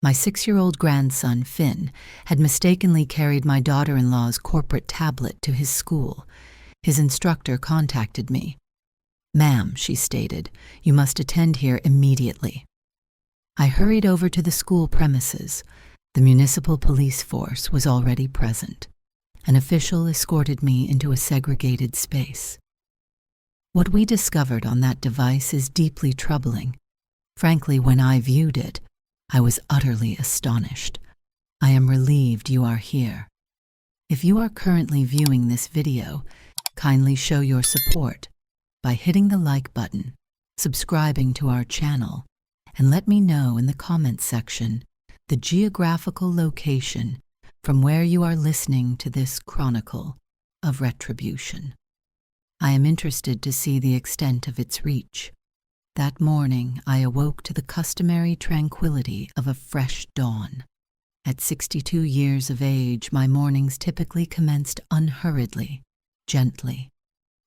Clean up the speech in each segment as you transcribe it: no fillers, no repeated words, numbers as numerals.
My 6-year-old grandson, Finn, had mistakenly carried my daughter-in-law's corporate tablet to his school. His instructor contacted me. "Ma'am," she stated, "you must attend here immediately." I hurried over to the school premises. The municipal police force was already present. An official escorted me into a segregated space. What we discovered on that device is deeply troubling. Frankly, when I viewed it, I was utterly astonished. I am relieved you are here. If you are currently viewing this video, kindly show your support by hitting the like button, subscribing to our channel, and let me know in the comments section the geographical location from where you are listening to this chronicle of retribution. I am interested to see the extent of its reach. That morning, I awoke to the customary tranquility of a fresh dawn. At 62 years of age, my mornings typically commenced unhurriedly, gently.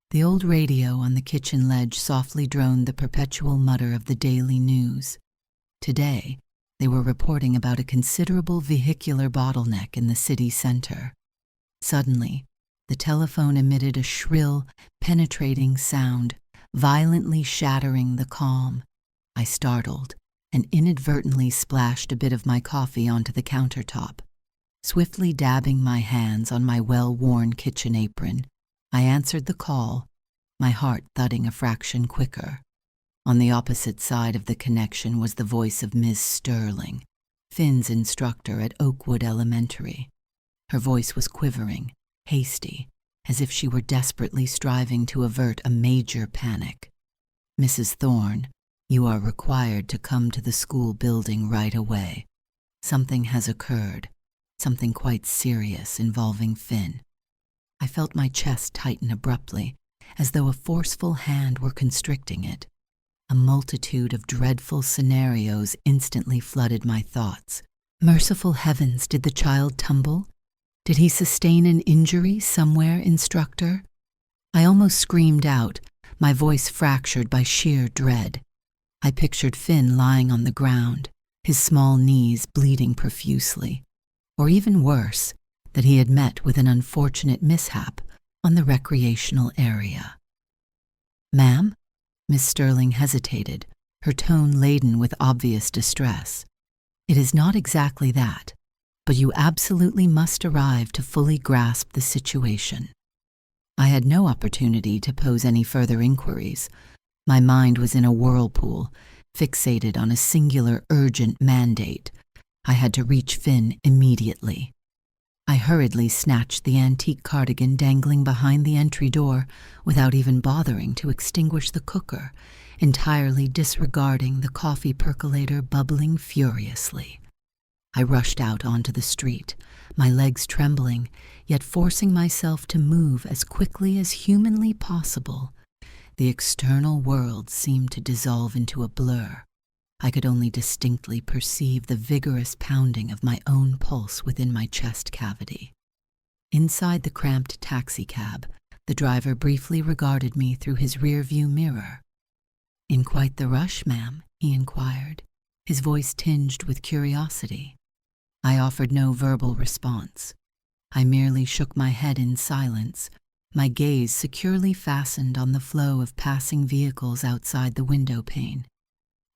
The old radio on the kitchen ledge softly droned the perpetual mutter of the daily news. Today, they were reporting about a considerable vehicular bottleneck in the city center. Suddenly, the telephone emitted a shrill, penetrating sound, violently shattering the calm. I startled and inadvertently splashed a bit of my coffee onto the countertop. Swiftly dabbing my hands on my well-worn kitchen apron, I answered the call, my heart thudding a fraction quicker. On the opposite side of the connection was the voice of Ms. Sterling, Finn's instructor at Oakwood Elementary. Her voice was quivering, hasty, as if she were desperately striving to avert a major panic. "Mrs. Thorne, you are required to come to the school building right away. Something has occurred, something quite serious involving Finn." I felt my chest tighten abruptly, as though a forceful hand were constricting it. A multitude of dreadful scenarios instantly flooded my thoughts. Merciful heavens, did the child tumble? Did he sustain an injury somewhere, instructor? I almost screamed out, my voice fractured by sheer dread. I pictured Finn lying on the ground, his small knees bleeding profusely. Or even worse, that he had met with an unfortunate mishap on the recreational area. "Ma'am?" Miss Sterling hesitated, her tone laden with obvious distress. "It is not exactly that, but you absolutely must arrive to fully grasp the situation." I had no opportunity to pose any further inquiries. My mind was in a whirlpool, fixated on a singular urgent mandate. I had to reach Finn immediately. I hurriedly snatched the antique cardigan dangling behind the entry door without even bothering to extinguish the cooker, entirely disregarding the coffee percolator bubbling furiously. I rushed out onto the street, my legs trembling, yet forcing myself to move as quickly as humanly possible. The external world seemed to dissolve into a blur. I could only distinctly perceive the vigorous pounding of my own pulse within my chest cavity. Inside the cramped taxicab, the driver briefly regarded me through his rearview mirror. "In quite the rush, ma'am?" he inquired, his voice tinged with curiosity. I offered no verbal response. I merely shook my head in silence, my gaze securely fastened on the flow of passing vehicles outside the window pane.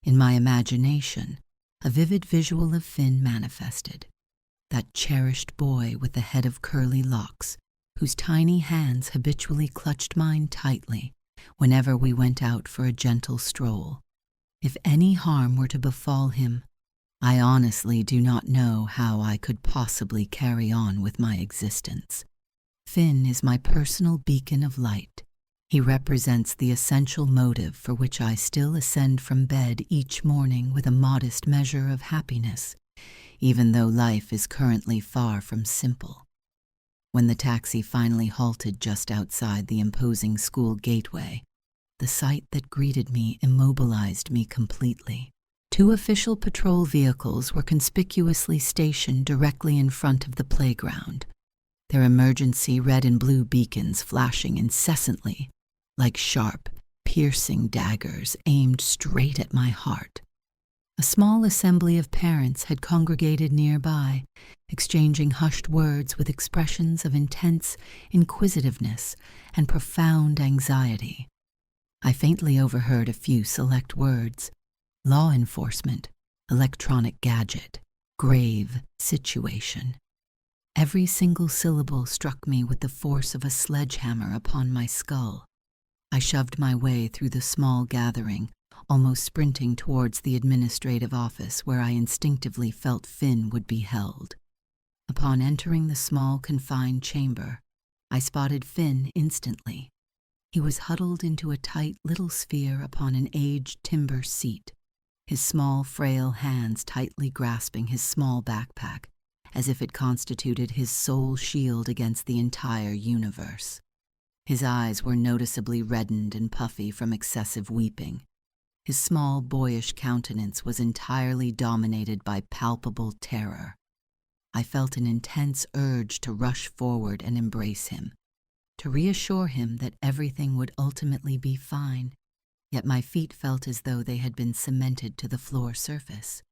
In my imagination, a vivid visual of Finn manifested. That cherished boy with the head of curly locks, whose tiny hands habitually clutched mine tightly whenever we went out for a gentle stroll. If any harm were to befall him, I honestly do not know how I could possibly carry on with my existence. Finn is my personal beacon of light. He represents the essential motive for which I still ascend from bed each morning with a modest measure of happiness, even though life is currently far from simple. When the taxi finally halted just outside the imposing school gateway, the sight that greeted me immobilized me completely. 2 official patrol vehicles were conspicuously stationed directly in front of the playground, their emergency red and blue beacons flashing incessantly, like sharp, piercing daggers aimed straight at my heart. A small assembly of parents had congregated nearby, exchanging hushed words with expressions of intense inquisitiveness and profound anxiety. I faintly overheard a few select words: law enforcement, electronic gadget, grave situation. Every single syllable struck me with the force of a sledgehammer upon my skull. I shoved my way through the small gathering, almost sprinting towards the administrative office where I instinctively felt Finn would be held. Upon entering the small, confined chamber, I spotted Finn instantly. He was huddled into a tight little sphere upon an aged timber seat, his small, frail hands tightly grasping his small backpack, as if it constituted his sole shield against the entire universe. His eyes were noticeably reddened and puffy from excessive weeping. His small, boyish countenance was entirely dominated by palpable terror. I felt an intense urge to rush forward and embrace him, to reassure him that everything would ultimately be fine, yet my feet felt as though they had been cemented to the floor surface.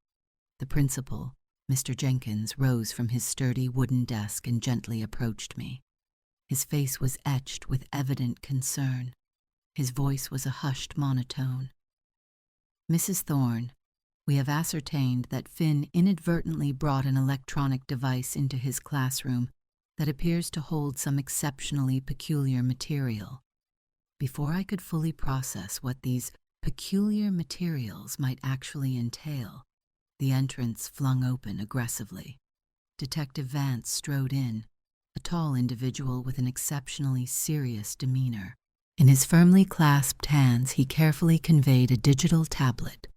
The principal, Mr. Jenkins, rose from his sturdy wooden desk and gently approached me. His face was etched with evident concern. His voice was a hushed monotone. "Mrs. Thorne, we have ascertained that Finn inadvertently brought an electronic device into his classroom that appears to hold some exceptionally peculiar material." Before I could fully process what these peculiar materials might actually entail, the entrance flung open aggressively. Detective Vance strode in, a tall individual with an exceptionally serious demeanor. In his firmly clasped hands, he carefully conveyed a digital tablet,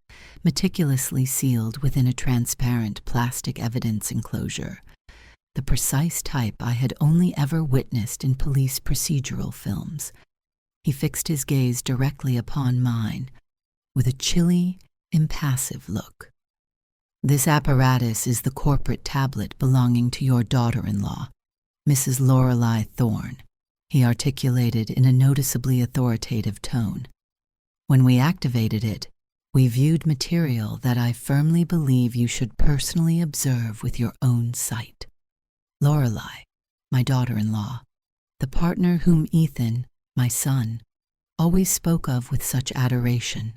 meticulously sealed within a transparent plastic evidence enclosure, the precise type I had only ever witnessed in police procedural films. He fixed his gaze directly upon mine, with a chilly, impassive look. "This apparatus is the corporate tablet belonging to your daughter-in-law, Mrs. Lorelei Thorne," he articulated in a noticeably authoritative tone. "When we activated it, we viewed material that I firmly believe you should personally observe with your own sight. Lorelei, my daughter-in-law, the partner whom Ethan, my son, always spoke of with such adoration,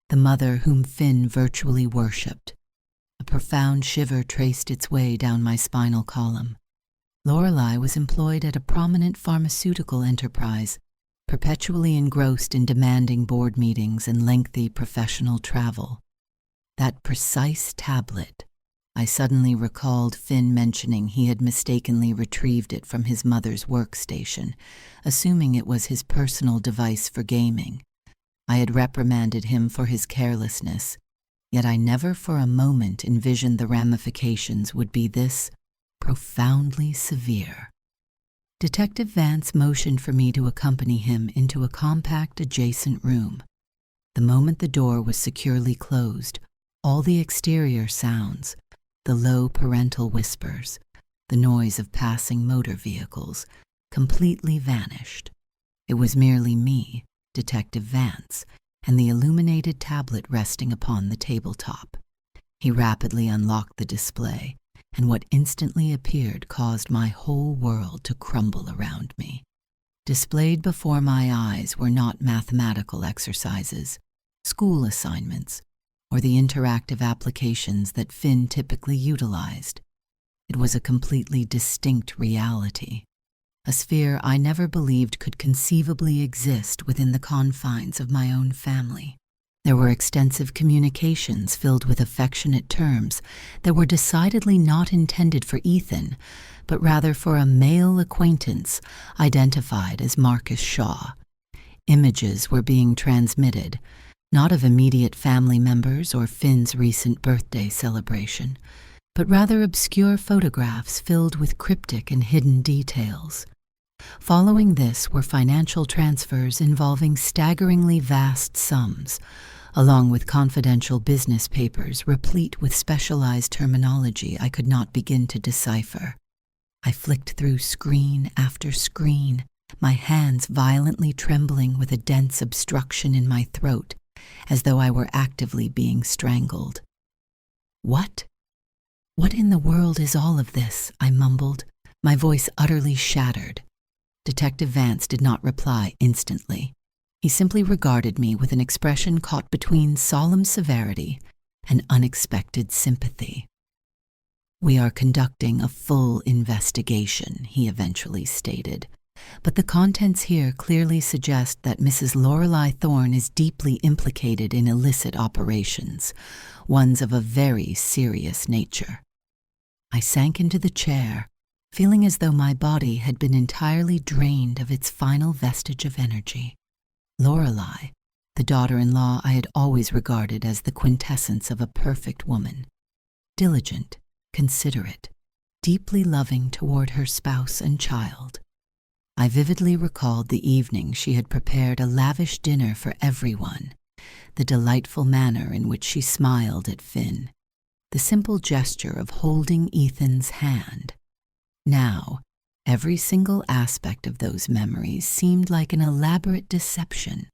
the mother whom Finn virtually worshipped." A profound shiver traced its way down my spinal column. Lorelei was employed at a prominent pharmaceutical enterprise, perpetually engrossed in demanding board meetings and lengthy professional travel. That precise tablet, I suddenly recalled Finn mentioning he had mistakenly retrieved it from his mother's workstation, assuming it was his personal device for gaming. I had reprimanded him for his carelessness, yet I never for a moment envisioned the ramifications would be this profoundly severe. Detective Vance motioned for me to accompany him into a compact adjacent room. The moment the door was securely closed, all the exterior sounds, the low parental whispers, the noise of passing motor vehicles, completely vanished. It was merely me, Detective Vance, and the illuminated tablet resting upon the tabletop. He rapidly unlocked the display, and what instantly appeared caused my whole world to crumble around me. Displayed before my eyes were not mathematical exercises, school assignments, or the interactive applications that Finn typically utilized. It was a completely distinct reality, a sphere I never believed could conceivably exist within the confines of my own family. There were extensive communications filled with affectionate terms that were decidedly not intended for Ethan, but rather for a male acquaintance identified as Marcus Shaw. Images were being transmitted, not of immediate family members or Finn's recent birthday celebration, but rather obscure photographs filled with cryptic and hidden details. Following this were financial transfers involving staggeringly vast sums, along with confidential business papers replete with specialized terminology I could not begin to decipher. I flicked through screen after screen, my hands violently trembling with a dense obstruction in my throat, as though I were actively being strangled. What? What in the world is all of this? I mumbled, my voice utterly shattered. Detective Vance did not reply instantly. He simply regarded me with an expression caught between solemn severity and unexpected sympathy. "We are conducting a full investigation," he eventually stated, "but the contents here clearly suggest that Mrs. Lorelei Thorne is deeply implicated in illicit operations, ones of a very serious nature." I sank into the chair, feeling as though my body had been entirely drained of its final vestige of energy. Lorelei, the daughter-in-law I had always regarded as the quintessence of a perfect woman, diligent, considerate, deeply loving toward her spouse and child. I vividly recalled the evening she had prepared a lavish dinner for everyone, the delightful manner in which she smiled at Finn, the simple gesture of holding Ethan's hand. Now, every single aspect of those memories seemed like an elaborate deception.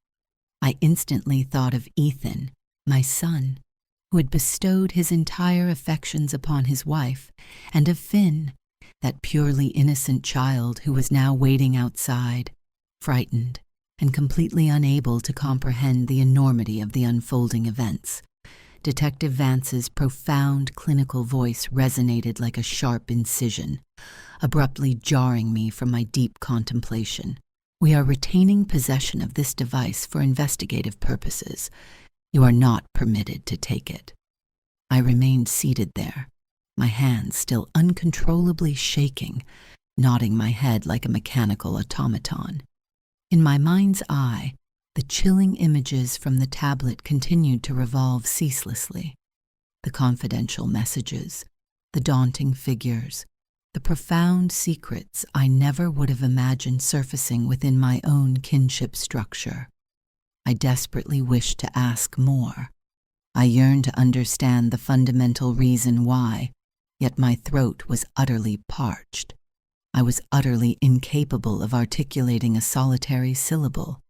I instantly thought of Ethan, my son, who had bestowed his entire affections upon his wife, and of Finn, that purely innocent child who was now waiting outside, frightened and completely unable to comprehend the enormity of the unfolding events. Detective Vance's profound clinical voice resonated like a sharp incision, abruptly jarring me from my deep contemplation. "We are retaining possession of this device for investigative purposes. You are not permitted to take it." I remained seated there, my hands still uncontrollably shaking, nodding my head like a mechanical automaton. In my mind's eye, the chilling images from the tablet continued to revolve ceaselessly. The confidential messages, the daunting figures, the profound secrets I never would have imagined surfacing within my own kinship structure. I desperately wished to ask more. I yearned to understand the fundamental reason why, yet my throat was utterly parched. I was utterly incapable of articulating a solitary syllable.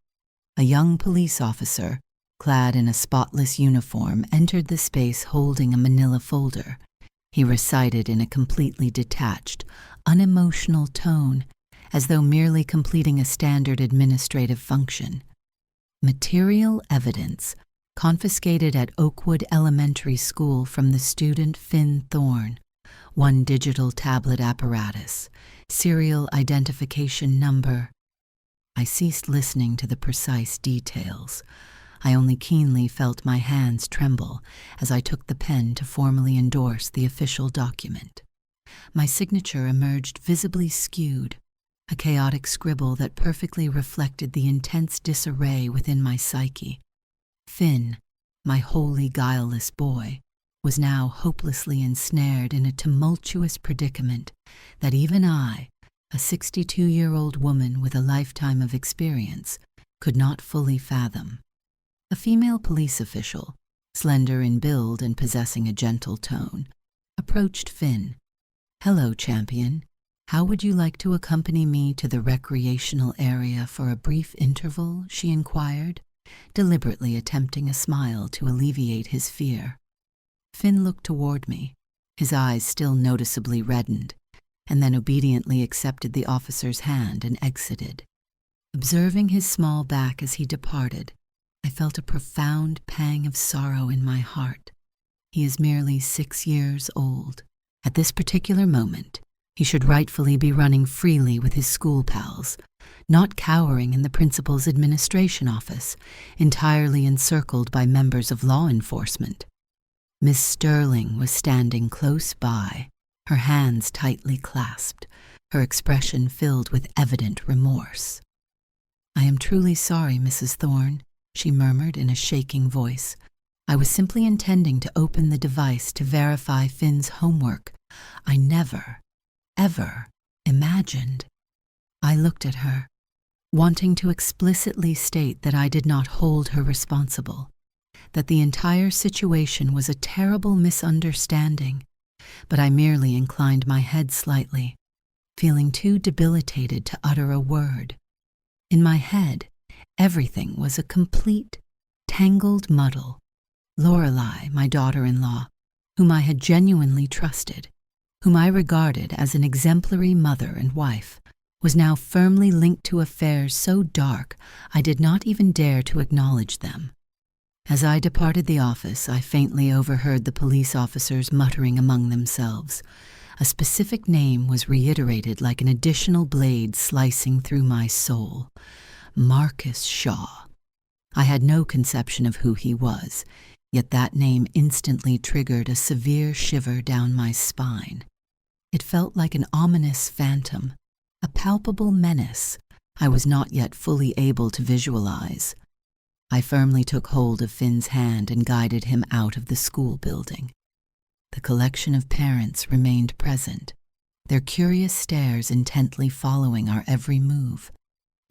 A young police officer, clad in a spotless uniform, entered the space holding a manila folder. He recited in a completely detached, unemotional tone, as though merely completing a standard administrative function. "Material evidence confiscated at Oakwood Elementary School from the student Finn Thorne. One digital tablet apparatus. Serial identification number." I ceased listening to the precise details. I only keenly felt my hands tremble as I took the pen to formally endorse the official document. My signature emerged visibly skewed, a chaotic scribble that perfectly reflected the intense disarray within my psyche. Finn, my wholly guileless boy, was now hopelessly ensnared in a tumultuous predicament that even I, a 62-year-old woman with a lifetime of experience, could not fully fathom. A female police official, slender in build and possessing a gentle tone, approached Finn. "Hello, champion. How would you like to accompany me to the recreational area for a brief interval?" she inquired, deliberately attempting a smile to alleviate his fear. Finn looked toward me, his eyes still noticeably reddened, and then obediently accepted the officer's hand and exited. Observing his small back as he departed, I felt a profound pang of sorrow in my heart. He is merely 6 years old. At this particular moment, he should rightfully be running freely with his school pals, not cowering in the principal's administration office, entirely encircled by members of law enforcement. Miss Sterling was standing close by, her hands tightly clasped, her expression filled with evident remorse. "I am truly sorry, Mrs. Thorne," she murmured in a shaking voice. "I was simply intending to open the device to verify Finn's homework. I never, ever imagined." I looked at her, wanting to explicitly state that I did not hold her responsible, that the entire situation was a terrible misunderstanding, but I merely inclined my head slightly, feeling too debilitated to utter a word. In my head, everything was a complete, tangled muddle. Lorelei, my daughter-in-law, whom I had genuinely trusted, whom I regarded as an exemplary mother and wife, was now firmly linked to affairs so dark I did not even dare to acknowledge them. As I departed the office, I faintly overheard the police officers muttering among themselves. A specific name was reiterated like an additional blade slicing through my soul. Marcus Shaw. I had no conception of who he was, yet that name instantly triggered a severe shiver down my spine. It felt like an ominous phantom, a palpable menace I was not yet fully able to visualize. I firmly took hold of Finn's hand and guided him out of the school building. The collection of parents remained present, their curious stares intently following our every move.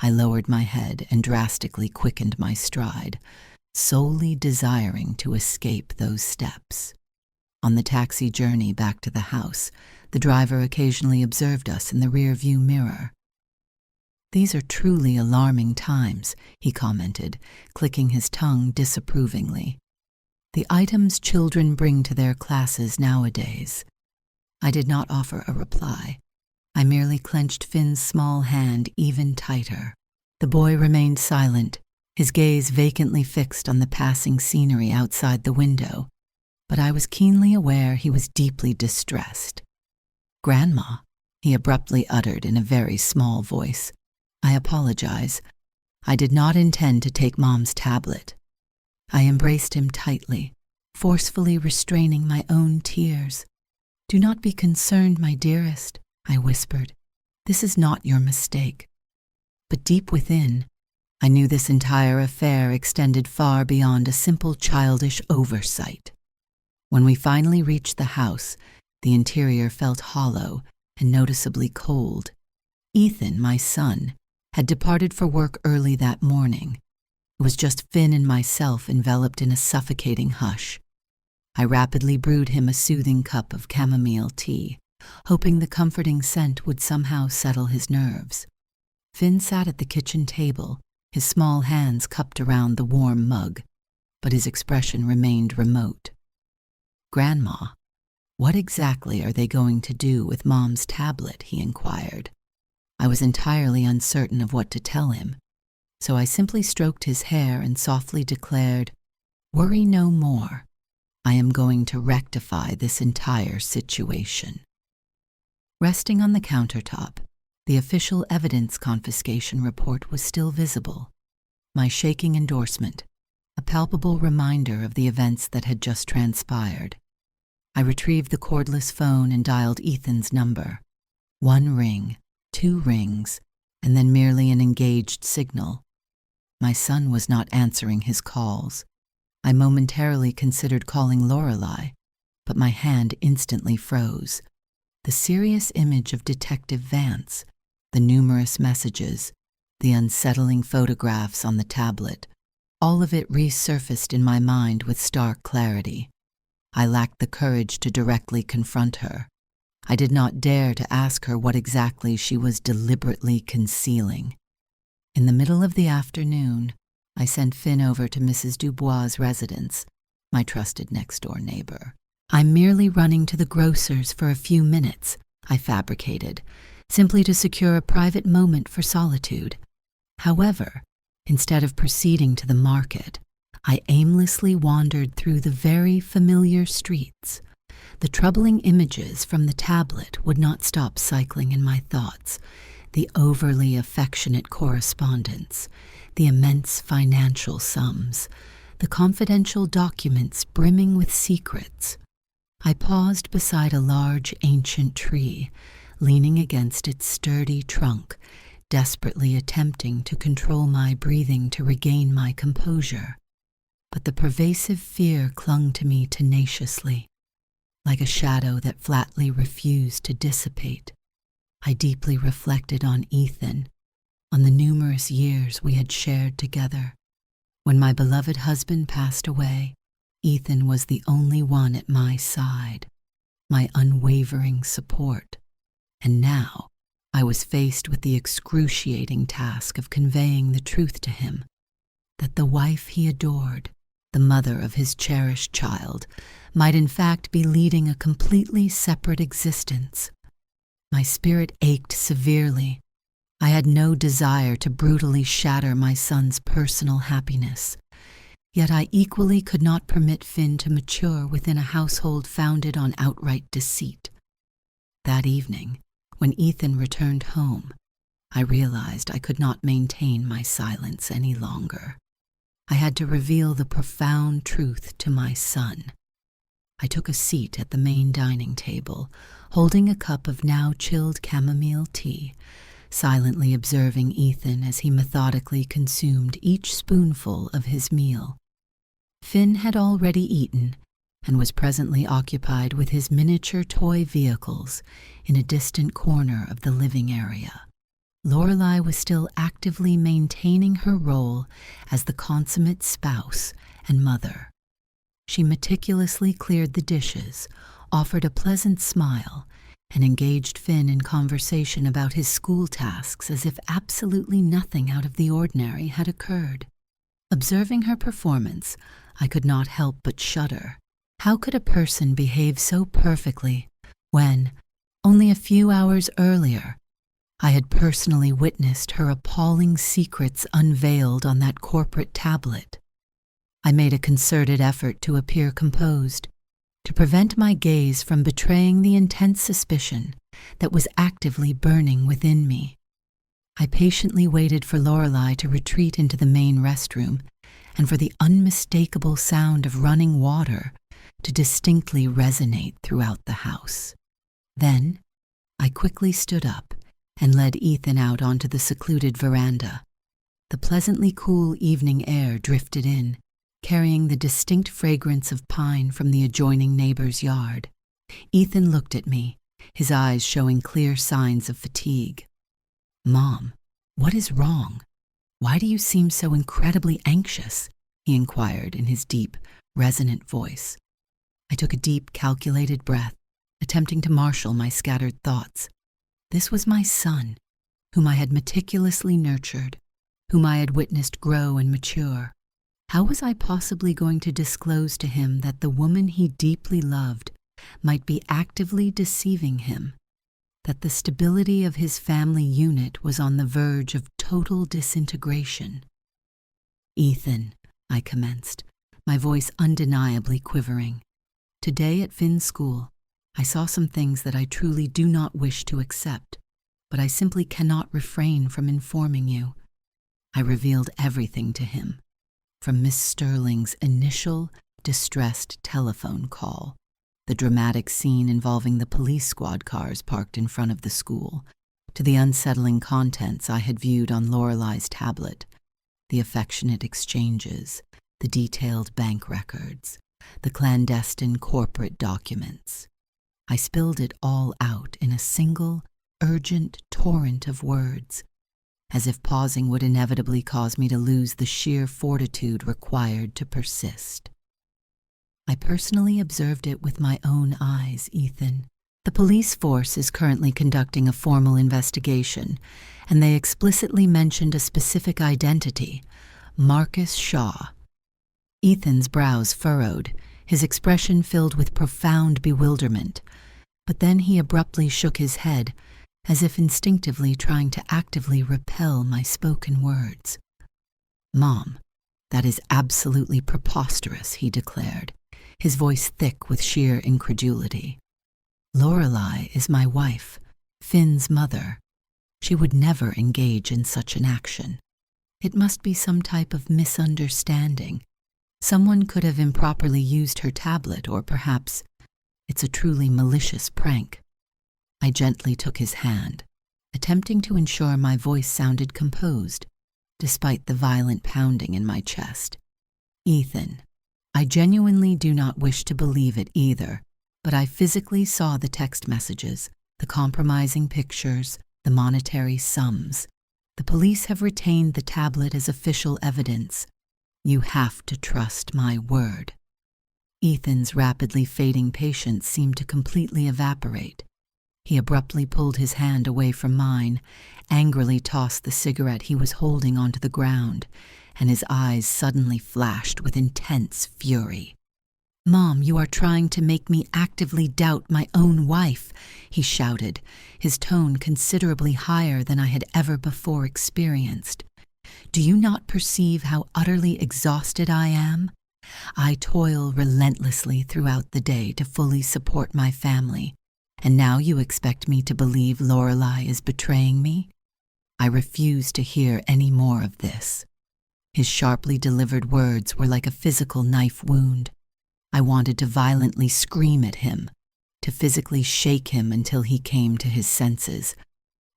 I lowered my head and drastically quickened my stride, solely desiring to escape those steps. On the taxi journey back to the house, the driver occasionally observed us in the rear-view mirror. "These are truly alarming times," he commented, clicking his tongue disapprovingly. "The items children bring to their classes nowadays." I did not offer a reply. I merely clenched Finn's small hand even tighter. The boy remained silent, his gaze vacantly fixed on the passing scenery outside the window, but I was keenly aware he was deeply distressed. "Grandma," he abruptly uttered in a very small voice. "I apologize. I did not intend to take Mom's tablet." I embraced him tightly, forcefully restraining my own tears. "Do not be concerned, my dearest," I whispered. "This is not your mistake." But deep within, I knew this entire affair extended far beyond a simple childish oversight. When we finally reached the house, the interior felt hollow and noticeably cold. Ethan, my son, had departed for work early that morning. It was just Finn and myself enveloped in a suffocating hush. I rapidly brewed him a soothing cup of chamomile tea, hoping the comforting scent would somehow settle his nerves. Finn sat at the kitchen table, his small hands cupped around the warm mug, but his expression remained remote. "Grandma, what exactly are they going to do with Mom's tablet?" he inquired. I was entirely uncertain of what to tell him, so I simply stroked his hair and softly declared, "Worry no more. I am going to rectify this entire situation." Resting on the countertop, the official evidence confiscation report was still visible. My shaking endorsement, a palpable reminder of the events that had just transpired. I retrieved the cordless phone and dialed Ethan's number. 1 ring, 2 rings, and then merely an engaged signal. My son was not answering his calls. I momentarily considered calling Lorelei, but my hand instantly froze. The serious image of Detective Vance, the numerous messages, the unsettling photographs on the tablet, all of it resurfaced in my mind with stark clarity. I lacked the courage to directly confront her. I did not dare to ask her what exactly she was deliberately concealing. In the middle of the afternoon, I sent Finn over to Mrs. Dubois' residence, my trusted next-door neighbor. "I'm merely running to the grocer's for a few minutes," I fabricated, simply to secure a private moment for solitude. However, instead of proceeding to the market, I aimlessly wandered through the very familiar streets. The troubling images from the tablet would not stop cycling in my thoughts. The overly affectionate correspondence, the immense financial sums, the confidential documents brimming with secrets. I paused beside a large ancient tree, leaning against its sturdy trunk, desperately attempting to control my breathing to regain my composure. But the pervasive fear clung to me tenaciously, like a shadow that flatly refused to dissipate. I deeply reflected on Ethan, on the numerous years we had shared together. When my beloved husband passed away, Ethan was the only one at my side, my unwavering support. And now I was faced with the excruciating task of conveying the truth to him, that the wife he adored, the mother of his cherished child, might in fact be leading a completely separate existence. My spirit ached severely. I had no desire to brutally shatter my son's personal happiness. Yet I equally could not permit Finn to mature within a household founded on outright deceit. That evening, when Ethan returned home, I realized I could not maintain my silence any longer. I had to reveal the profound truth to my son. I took a seat at the main dining table, holding a cup of now chilled chamomile tea, silently observing Ethan as he methodically consumed each spoonful of his meal. Finn had already eaten and was presently occupied with his miniature toy vehicles in a distant corner of the living area. Lorelei was still actively maintaining her role as the consummate spouse and mother. She meticulously cleared the dishes, offered a pleasant smile, and engaged Finn in conversation about his school tasks as if absolutely nothing out of the ordinary had occurred. Observing her performance, I could not help but shudder. How could a person behave so perfectly when, only a few hours earlier, I had personally witnessed her appalling secrets unveiled on that corporate tablet? I made a concerted effort to appear composed, to prevent my gaze from betraying the intense suspicion that was actively burning within me. I patiently waited for Lorelei to retreat into the main restroom and for the unmistakable sound of running water to distinctly resonate throughout the house. Then, I quickly stood up and led Ethan out onto the secluded veranda. The pleasantly cool evening air drifted in, carrying the distinct fragrance of pine from the adjoining neighbor's yard. Ethan looked at me, his eyes showing clear signs of fatigue. "Mom, what is wrong? Why do you seem so incredibly anxious?" he inquired in his deep, resonant voice. I took a deep, calculated breath, attempting to marshal my scattered thoughts. This was my son, whom I had meticulously nurtured, whom I had witnessed grow and mature. How was I possibly going to disclose to him that the woman he deeply loved might be actively deceiving him, that the stability of his family unit was on the verge of total disintegration? "Ethan," I commenced, my voice undeniably quivering. "Today at Finn's school, I saw some things that I truly do not wish to accept, but I simply cannot refrain from informing you." I revealed everything to him, from Miss Sterling's initial, distressed telephone call, the dramatic scene involving the police squad cars parked in front of the school, to the unsettling contents I had viewed on Lorelei's tablet, the affectionate exchanges, the detailed bank records, the clandestine corporate documents. I spilled it all out in a single, urgent torrent of words, as if pausing would inevitably cause me to lose the sheer fortitude required to persist. "I personally observed it with my own eyes, Ethan. The police force is currently conducting a formal investigation, and they explicitly mentioned a specific identity, Marcus Shaw." Ethan's brows furrowed, his expression filled with profound bewilderment, but then he abruptly shook his head, as if instinctively trying to actively repel my spoken words. "Mom, that is absolutely preposterous," he declared, his voice thick with sheer incredulity. "Lorelei is my wife, Finn's mother. She would never engage in such an action. It must be some type of misunderstanding. Someone could have improperly used her tablet, or perhaps it's a truly malicious prank." I gently took his hand, attempting to ensure my voice sounded composed, despite the violent pounding in my chest. "Ethan, I genuinely do not wish to believe it either, but I physically saw the text messages, the compromising pictures, the monetary sums. The police have retained the tablet as official evidence. You have to trust my word." Ethan's rapidly fading patience seemed to completely evaporate. He abruptly pulled his hand away from mine, angrily tossed the cigarette he was holding onto the ground, and his eyes suddenly flashed with intense fury. "Mom, you are trying to make me actively doubt my own wife," he shouted, his tone considerably higher than I had ever before experienced. "Do you not perceive how utterly exhausted I am? I toil relentlessly throughout the day to fully support my family, and now you expect me to believe Lorelei is betraying me? I refuse to hear any more of this." His sharply delivered words were like a physical knife wound. I wanted to violently scream at him, to physically shake him until he came to his senses,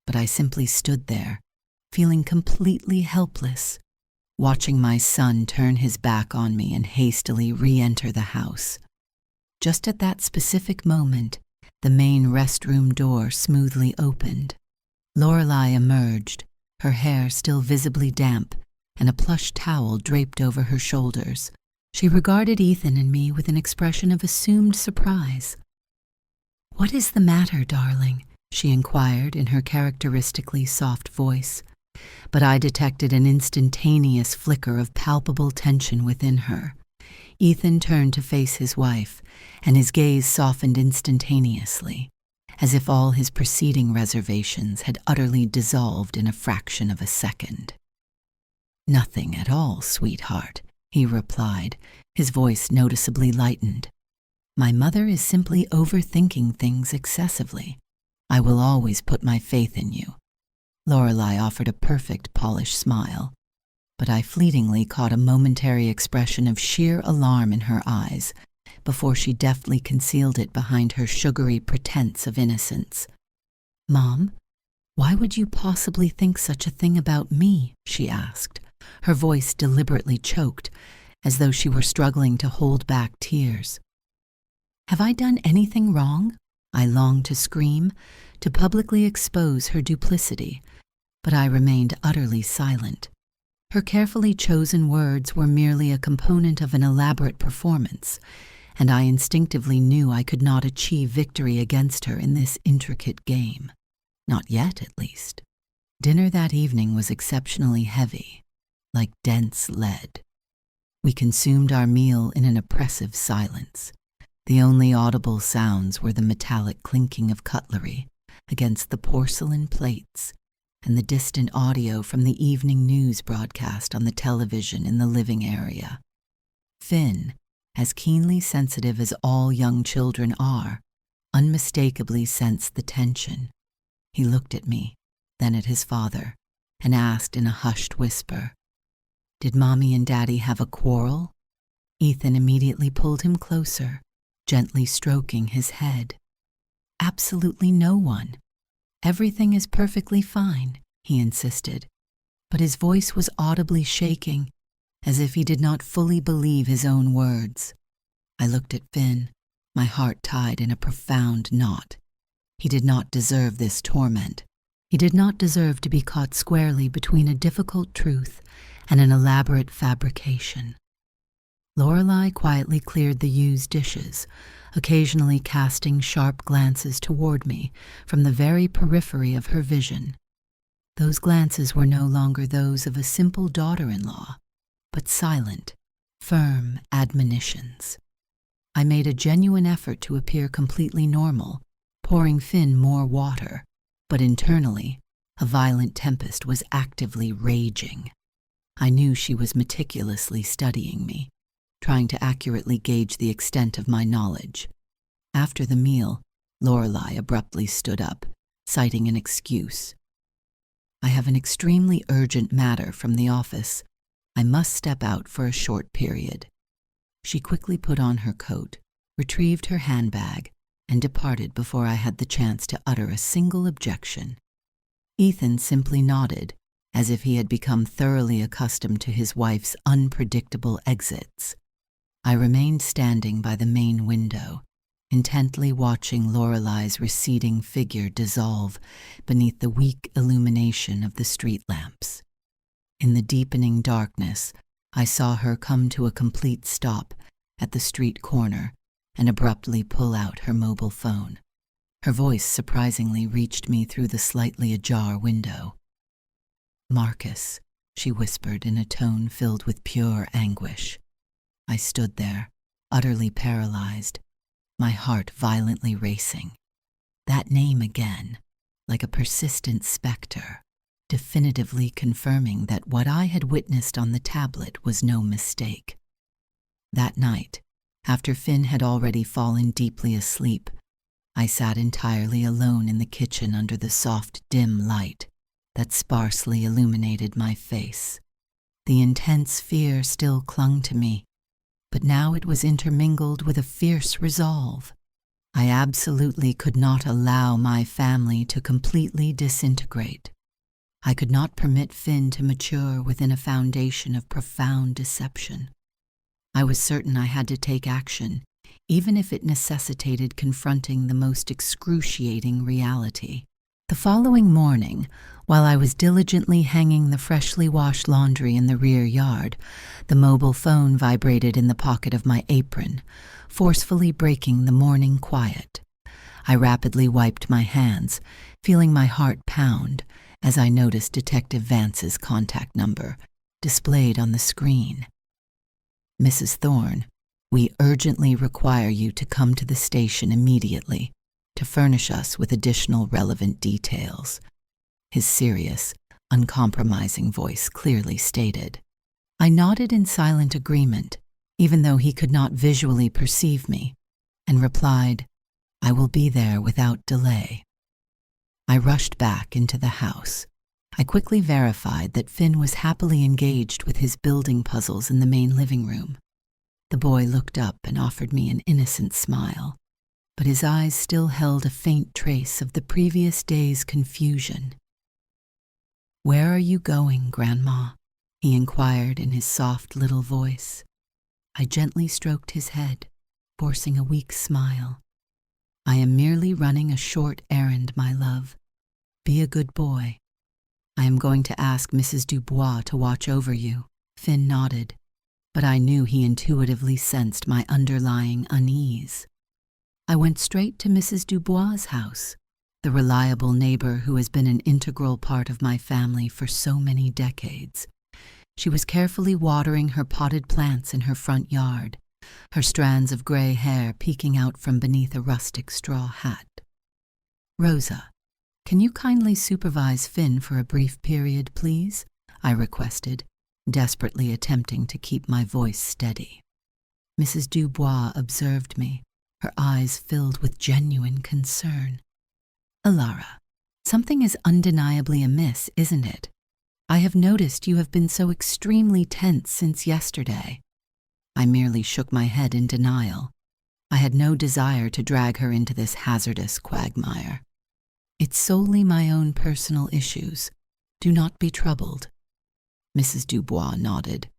but I simply stood there, feeling completely helpless, watching my son turn his back on me and hastily re-enter the house. Just at that specific moment, the main restroom door smoothly opened. Lorelei emerged, her hair still visibly damp, and a plush towel draped over her shoulders. She regarded Ethan and me with an expression of assumed surprise. "What is the matter, darling?" she inquired in her characteristically soft voice, but I detected an instantaneous flicker of palpable tension within her. Ethan turned to face his wife, and his gaze softened instantaneously, as if all his preceding reservations had utterly dissolved in a fraction of a second. "Nothing at all, sweetheart," he replied, his voice noticeably lightened. "My mother is simply overthinking things excessively. I will always put my faith in you." Lorelei offered a perfect polished smile, but I fleetingly caught a momentary expression of sheer alarm in her eyes before she deftly concealed it behind her sugary pretense of innocence. "Mom, why would you possibly think such a thing about me?" she asked, her voice deliberately choked, as though she were struggling to hold back tears. "Have I done anything wrong?" I longed to scream, to publicly expose her duplicity, but I remained utterly silent. Her carefully chosen words were merely a component of an elaborate performance, and I instinctively knew I could not achieve victory against her in this intricate game. Not yet, at least. Dinner that evening was exceptionally heavy, like dense lead. We consumed our meal in an oppressive silence. The only audible sounds were the metallic clinking of cutlery against the porcelain plates and the distant audio from the evening news broadcast on the television in the living area. Finn, as keenly sensitive as all young children are, unmistakably sensed the tension. He looked at me, then at his father, and asked in a hushed whisper, "Did Mommy and Daddy have a quarrel?" Ethan immediately pulled him closer, gently stroking his head. "Absolutely no one. Everything is perfectly fine," he insisted, but his voice was audibly shaking, as if he did not fully believe his own words. I looked at Finn, my heart tied in a profound knot. He did not deserve this torment. He did not deserve to be caught squarely between a difficult truth and an elaborate fabrication. Lorelei quietly cleared the used dishes, occasionally casting sharp glances toward me from the very periphery of her vision. Those glances were no longer those of a simple daughter-in-law, but silent, firm admonitions. I made a genuine effort to appear completely normal, pouring Finn more water, but internally, a violent tempest was actively raging. I knew she was meticulously studying me, trying to accurately gauge the extent of my knowledge. After the meal, Lorelei abruptly stood up, citing an excuse. "I have an extremely urgent matter from the office. I must step out for a short period." She quickly put on her coat, retrieved her handbag, and departed before I had the chance to utter a single objection. Ethan simply nodded, as if he had become thoroughly accustomed to his wife's unpredictable exits. I remained standing by the main window, intently watching Lorelei's receding figure dissolve beneath the weak illumination of the street lamps. In the deepening darkness, I saw her come to a complete stop at the street corner and abruptly pull out her mobile phone. Her voice surprisingly reached me through the slightly ajar window. "Marcus," she whispered in a tone filled with pure anguish. I stood there, utterly paralyzed, my heart violently racing. That name again, like a persistent specter, definitively confirming that what I had witnessed on the tablet was no mistake. That night, after Finn had already fallen deeply asleep, I sat entirely alone in the kitchen under the soft, dim light that sparsely illuminated my face. The intense fear still clung to me, but now it was intermingled with a fierce resolve. I absolutely could not allow my family to completely disintegrate. I could not permit Finn to mature within a foundation of profound deception. I was certain I had to take action, even if it necessitated confronting the most excruciating reality. The following morning, while I was diligently hanging the freshly washed laundry in the rear yard, the mobile phone vibrated in the pocket of my apron, forcefully breaking the morning quiet. I rapidly wiped my hands, feeling my heart pound as I noticed Detective Vance's contact number displayed on the screen. "Mrs. Thorne, we urgently require you to come to the station immediately to furnish us with additional relevant details," his serious, uncompromising voice clearly stated. I nodded in silent agreement, even though he could not visually perceive me, and replied, "I will be there without delay." I rushed back into the house. I quickly verified that Finn was happily engaged with his building puzzles in the main living room. The boy looked up and offered me an innocent smile, but his eyes still held a faint trace of the previous day's confusion. "Where are you going, Grandma?" he inquired in his soft little voice. I gently stroked his head, forcing a weak smile. "I am merely running a short errand, my love. Be a good boy. I am going to ask Mrs. Dubois to watch over you." Finn nodded, but I knew he intuitively sensed my underlying unease. I went straight to Mrs. Dubois' house, the reliable neighbor who has been an integral part of my family for so many decades. She was carefully watering her potted plants in her front yard, her strands of gray hair peeking out from beneath a rustic straw hat. "Rosa, can you kindly supervise Finn for a brief period, please?" I requested, desperately attempting to keep my voice steady. Mrs. Dubois observed me, her eyes filled with genuine concern. "Alara, something is undeniably amiss, isn't it? I have noticed you have been so extremely tense since yesterday." I merely shook my head in denial. I had no desire to drag her into this hazardous quagmire. "It's solely my own personal issues. Do not be troubled." Mrs. Dubois nodded,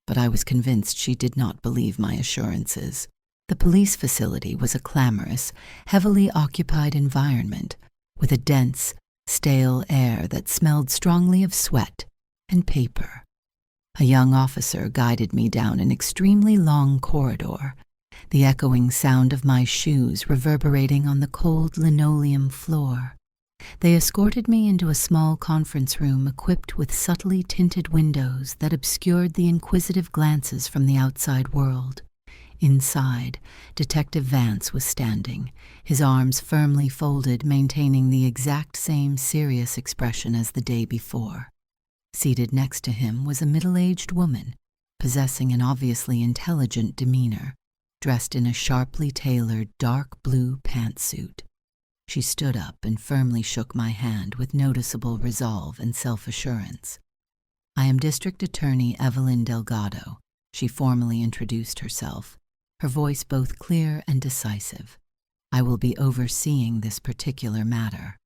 but I was convinced she did not believe my assurances. The police facility was a clamorous, heavily occupied environment with a dense, stale air that smelled strongly of sweat and paper. A young officer guided me down an extremely long corridor, the echoing sound of my shoes reverberating on the cold linoleum floor. They escorted me into a small conference room equipped with subtly tinted windows that obscured the inquisitive glances from the outside world. Inside, Detective Vance was standing, his arms firmly folded, maintaining the exact same serious expression as the day before. Seated next to him was a middle-aged woman, possessing an obviously intelligent demeanor, dressed in a sharply tailored dark blue pantsuit. She stood up and firmly shook my hand with noticeable resolve and self-assurance. "I am District Attorney Evelyn Delgado," she formally introduced herself, her voice both clear and decisive. "I will be overseeing this particular matter."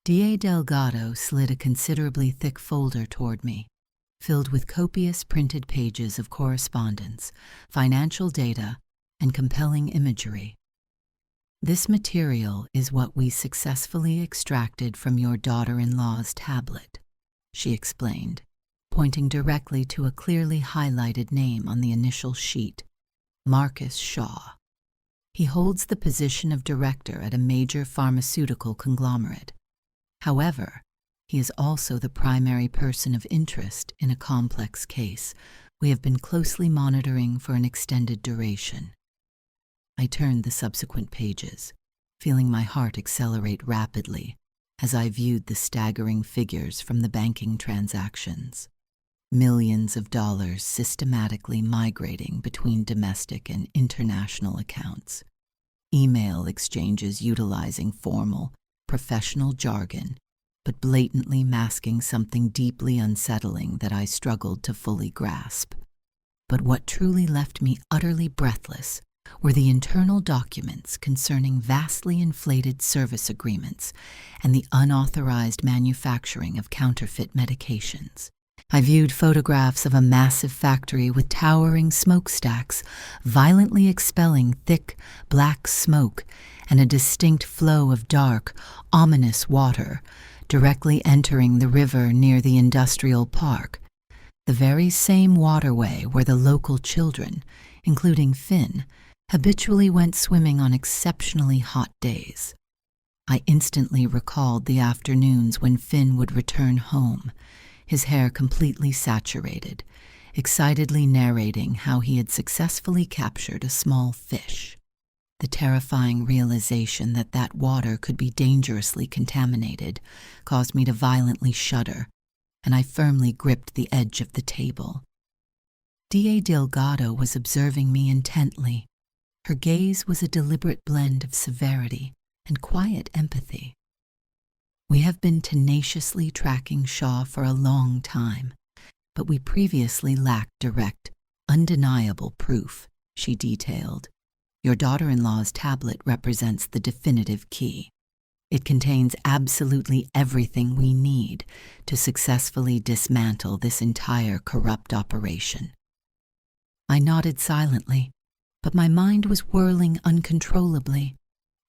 DA Delgado slid a considerably thick folder toward me, filled with copious printed pages of correspondence, financial data, and compelling imagery. "This material is what we successfully extracted from your daughter-in-law's tablet," she explained, pointing directly to a clearly highlighted name on the initial sheet, Marcus Shaw. He holds the position of director at a major pharmaceutical conglomerate. However, he is also the primary person of interest in a complex case we have been closely monitoring for an extended duration. I turned the subsequent pages, feeling my heart accelerate rapidly as I viewed the staggering figures from the banking transactions. Millions of dollars systematically migrating between domestic and international accounts. Email exchanges utilizing formal, professional jargon, but blatantly masking something deeply unsettling that I struggled to fully grasp. But what truly left me utterly breathless were the internal documents concerning vastly inflated service agreements and the unauthorized manufacturing of counterfeit medications. I viewed photographs of a massive factory with towering smokestacks, violently expelling thick, black smoke and a distinct flow of dark, ominous water, directly entering the river near the industrial park, the very same waterway where the local children, including Finn, habitually went swimming on exceptionally hot days. I instantly recalled the afternoons when Finn would return home, his hair completely saturated, excitedly narrating how he had successfully captured a small fish. The terrifying realization that that water could be dangerously contaminated caused me to violently shudder, and I firmly gripped the edge of the table. D.A. Delgado was observing me intently. Her gaze was a deliberate blend of severity and quiet empathy. We have been tenaciously tracking Shaw for a long time, but we previously lacked direct, undeniable proof, she detailed. Your daughter-in-law's tablet represents the definitive key. It contains absolutely everything we need to successfully dismantle this entire corrupt operation. I nodded silently, but my mind was whirling uncontrollably.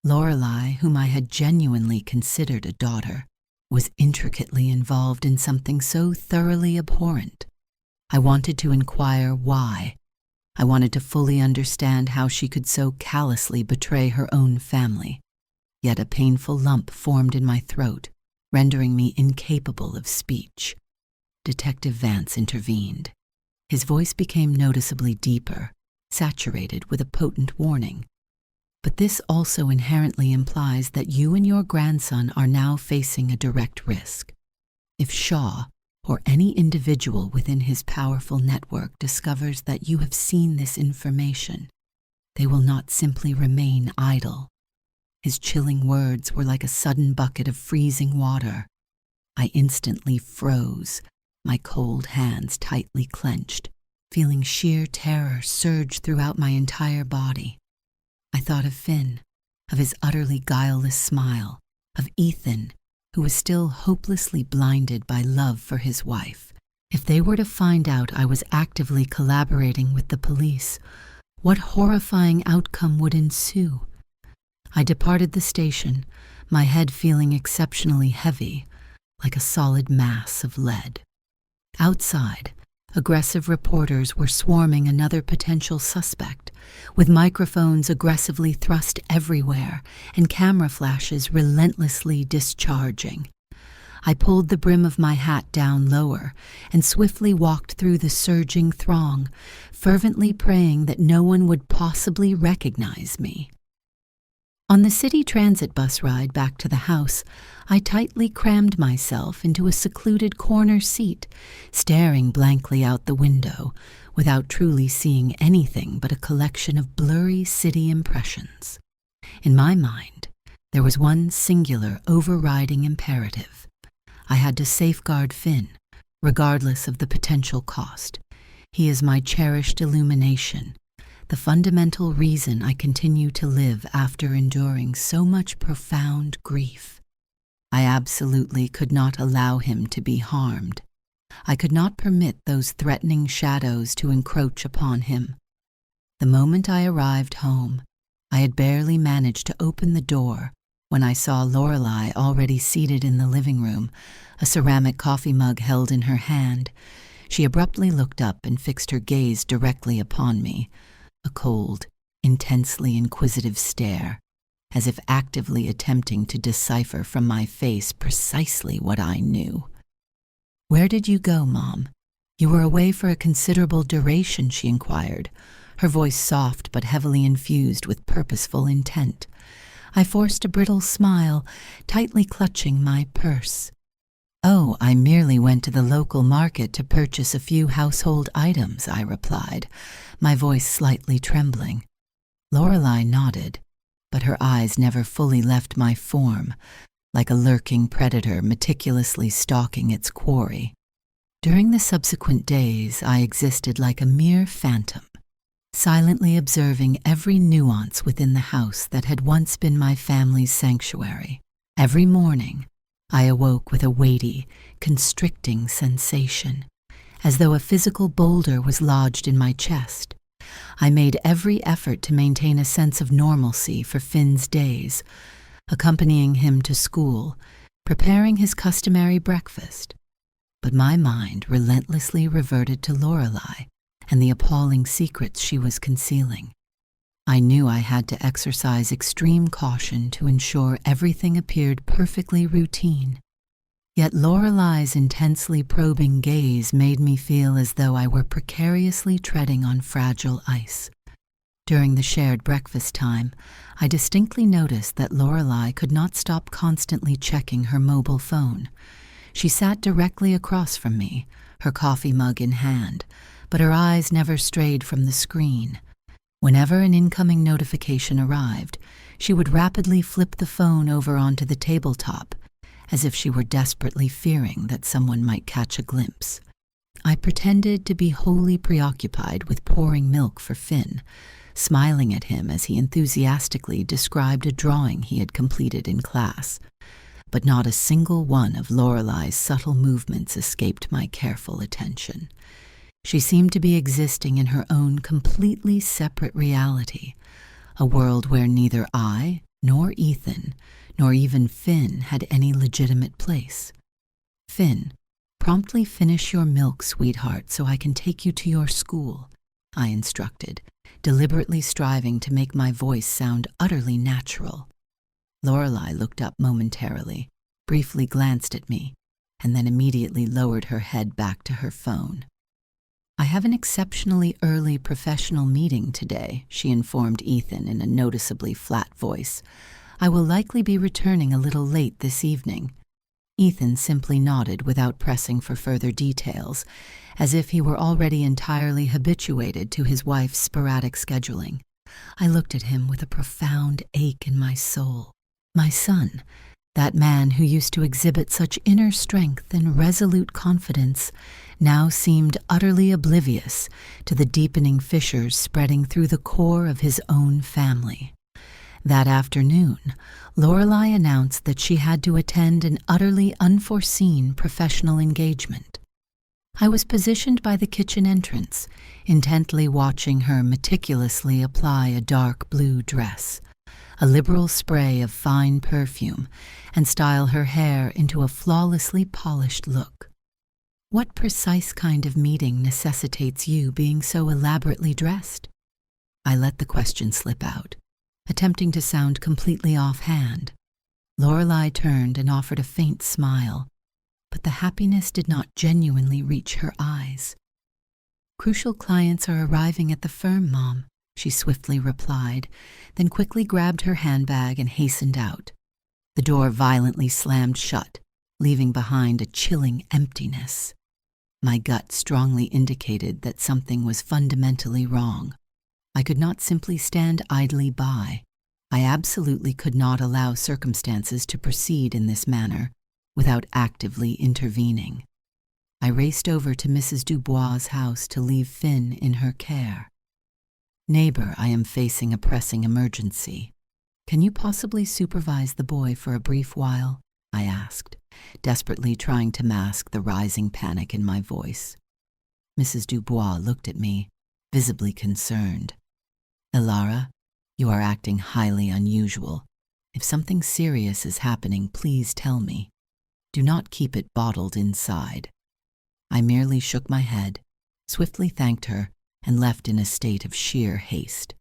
Lorelei, whom I had genuinely considered a daughter, was intricately involved in something so thoroughly abhorrent. I wanted to inquire why. I wanted to fully understand how she could so callously betray her own family. Yet a painful lump formed in my throat, rendering me incapable of speech. Detective Vance intervened. His voice became noticeably deeper, saturated with a potent warning. But this also inherently implies that you and your grandson are now facing a direct risk. If Shaw, or any individual within his powerful network, discovers that you have seen this information, they will not simply remain idle. His chilling words were like a sudden bucket of freezing water. I instantly froze, my cold hands tightly clenched, feeling sheer terror surge throughout my entire body. I thought of Finn, of his utterly guileless smile, of Ethan, who was still hopelessly blinded by love for his wife. If they were to find out I was actively collaborating with the police, what horrifying outcome would ensue? I departed the station, my head feeling exceptionally heavy, like a solid mass of lead. Outside, aggressive reporters were swarming another potential suspect, with microphones aggressively thrust everywhere and camera flashes relentlessly discharging. I pulled the brim of my hat down lower and swiftly walked through the surging throng, fervently praying that no one would possibly recognize me. On the city transit bus ride back to the house, I tightly crammed myself into a secluded corner seat, staring blankly out the window, without truly seeing anything but a collection of blurry city impressions. In my mind, there was one singular overriding imperative. I had to safeguard Finn, regardless of the potential cost. He is my cherished illumination, the fundamental reason I continue to live after enduring so much profound grief. I absolutely could not allow him to be harmed. I could not permit those threatening shadows to encroach upon him. The moment I arrived home, I had barely managed to open the door when I saw Lorelei already seated in the living room, a ceramic coffee mug held in her hand. She abruptly looked up and fixed her gaze directly upon me, a cold, intensely inquisitive stare, as if actively attempting to decipher from my face precisely what I knew. "Where did you go, Mom? You were away for a considerable duration," she inquired, her voice soft but heavily infused with purposeful intent. I forced a brittle smile, tightly clutching my purse. "Oh, I merely went to the local market to purchase a few household items," I replied, my voice slightly trembling. Lorelei nodded, but her eyes never fully left my form, like a lurking predator meticulously stalking its quarry. During the subsequent days, I existed like a mere phantom, silently observing every nuance within the house that had once been my family's sanctuary. Every morning, I awoke with a weighty, constricting sensation, as though a physical boulder was lodged in my chest. I made every effort to maintain a sense of normalcy for Finn's days, accompanying him to school, preparing his customary breakfast. But my mind relentlessly reverted to Lorelei and the appalling secrets she was concealing. I knew I had to exercise extreme caution to ensure everything appeared perfectly routine. Yet Lorelei's intensely probing gaze made me feel as though I were precariously treading on fragile ice. During the shared breakfast time, I distinctly noticed that Lorelei could not stop constantly checking her mobile phone. She sat directly across from me, her coffee mug in hand, but her eyes never strayed from the screen. Whenever an incoming notification arrived, she would rapidly flip the phone over onto the tabletop, as if she were desperately fearing that someone might catch a glimpse. I pretended to be wholly preoccupied with pouring milk for Finn, smiling at him as he enthusiastically described a drawing he had completed in class. But not a single one of Lorelei's subtle movements escaped my careful attention. She seemed to be existing in her own completely separate reality, a world where neither I, nor Ethan, nor even Finn had any legitimate place. "Finn, promptly finish your milk, sweetheart, so I can take you to your school," I instructed, deliberately striving to make my voice sound utterly natural. Lorelei looked up momentarily, briefly glanced at me, and then immediately lowered her head back to her phone. "I have an exceptionally early professional meeting today," she informed Ethan in a noticeably flat voice. "I will likely be returning a little late this evening." Ethan simply nodded without pressing for further details, as if he were already entirely habituated to his wife's sporadic scheduling. I looked at him with a profound ache in my soul. My son, that man who used to exhibit such inner strength and resolute confidence, now seemed utterly oblivious to the deepening fissures spreading through the core of his own family. That afternoon, Lorelei announced that she had to attend an utterly unforeseen professional engagement. I was positioned by the kitchen entrance, intently watching her meticulously apply a dark blue dress, a liberal spray of fine perfume, and style her hair into a flawlessly polished look. "What precise kind of meeting necessitates you being so elaborately dressed?" I let the question slip out, attempting to sound completely offhand. Lorelei turned and offered a faint smile, but the happiness did not genuinely reach her eyes. "Crucial clients are arriving at the firm, Mom," she swiftly replied, then quickly grabbed her handbag and hastened out. The door violently slammed shut, leaving behind a chilling emptiness. My gut strongly indicated that something was fundamentally wrong. I could not simply stand idly by. I absolutely could not allow circumstances to proceed in this manner without actively intervening. I raced over to Mrs. Dubois' house to leave Finn in her care. "Neighbor, I am facing a pressing emergency. Can you possibly supervise the boy for a brief while?" I asked, desperately trying to mask the rising panic in my voice. Mrs. Dubois looked at me, visibly concerned. "Elara, you are acting highly unusual. If something serious is happening, please tell me. Do not keep it bottled inside." I merely shook my head, swiftly thanked her, and left in a state of sheer haste.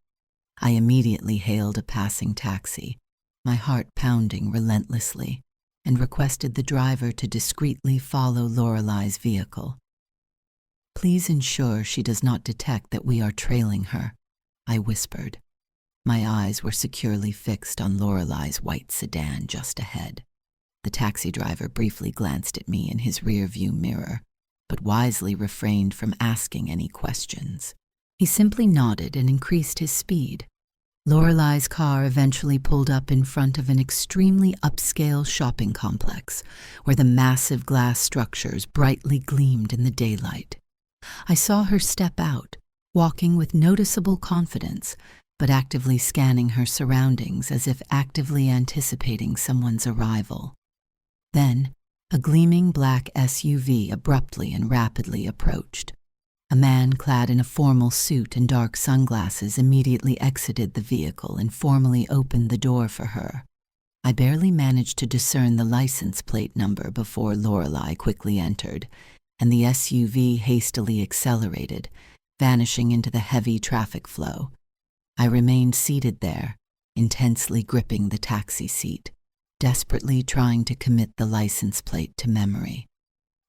I immediately hailed a passing taxi, my heart pounding relentlessly, and requested the driver to discreetly follow Lorelei's vehicle. "Please ensure she does not detect that we are trailing her," I whispered. My eyes were securely fixed on Lorelei's white sedan just ahead. The taxi driver briefly glanced at me in his rearview mirror, but wisely refrained from asking any questions. He simply nodded and increased his speed. Lorelei's car eventually pulled up in front of an extremely upscale shopping complex, where the massive glass structures brightly gleamed in the daylight. I saw her step out, walking with noticeable confidence, but actively scanning her surroundings as if actively anticipating someone's arrival. Then, a gleaming black SUV abruptly and rapidly approached. A man clad in a formal suit and dark sunglasses immediately exited the vehicle and formally opened the door for her. I barely managed to discern the license plate number before Lorelei quickly entered, and the SUV hastily accelerated, vanishing into the heavy traffic flow. I remained seated there, intensely gripping the taxi seat, desperately trying to commit the license plate to memory.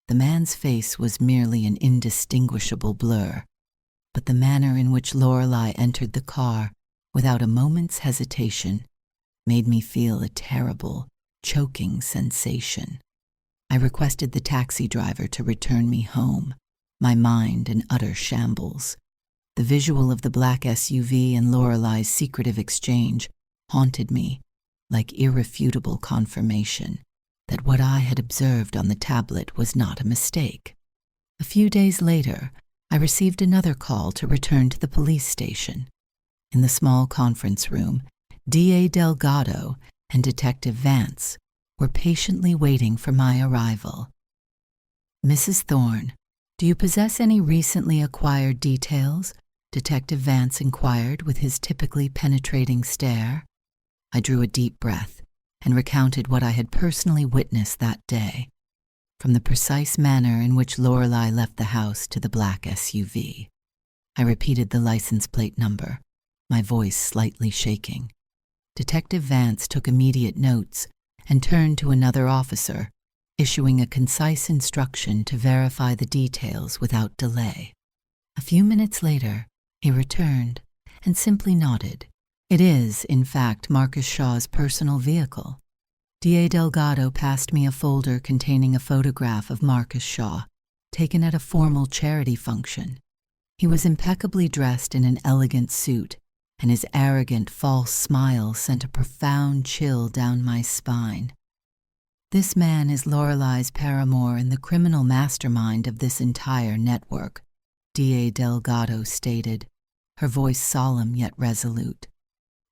The man's face was merely an indistinguishable blur, but the manner in which Lorelei entered the car, without a moment's hesitation, made me feel a terrible, choking sensation. I requested the taxi driver to return me home, my mind in utter shambles. The visual of the black SUV and Lorelei's secretive exchange haunted me, like irrefutable confirmation that what I had observed on the tablet was not a mistake. A few days later, I received another call to return to the police station. In the small conference room, DA Delgado and Detective Vance were patiently waiting for my arrival. "Mrs. Thorne, do you possess any recently acquired details?" Detective Vance inquired with his typically penetrating stare. I drew a deep breath and recounted what I had personally witnessed that day, from the precise manner in which Lorelei left the house to the black SUV. I repeated the license plate number, my voice slightly shaking. Detective Vance took immediate notes and turned to another officer, issuing a concise instruction to verify the details without delay. A few minutes later, he returned and simply nodded. "It is, in fact, Marcus Shaw's personal vehicle." DA Delgado passed me a folder containing a photograph of Marcus Shaw, taken at a formal charity function. He was impeccably dressed in an elegant suit, and his arrogant, false smile sent a profound chill down my spine. "This man is Lorelei's paramour and the criminal mastermind of this entire network," DA Delgado stated, her voice solemn yet resolute.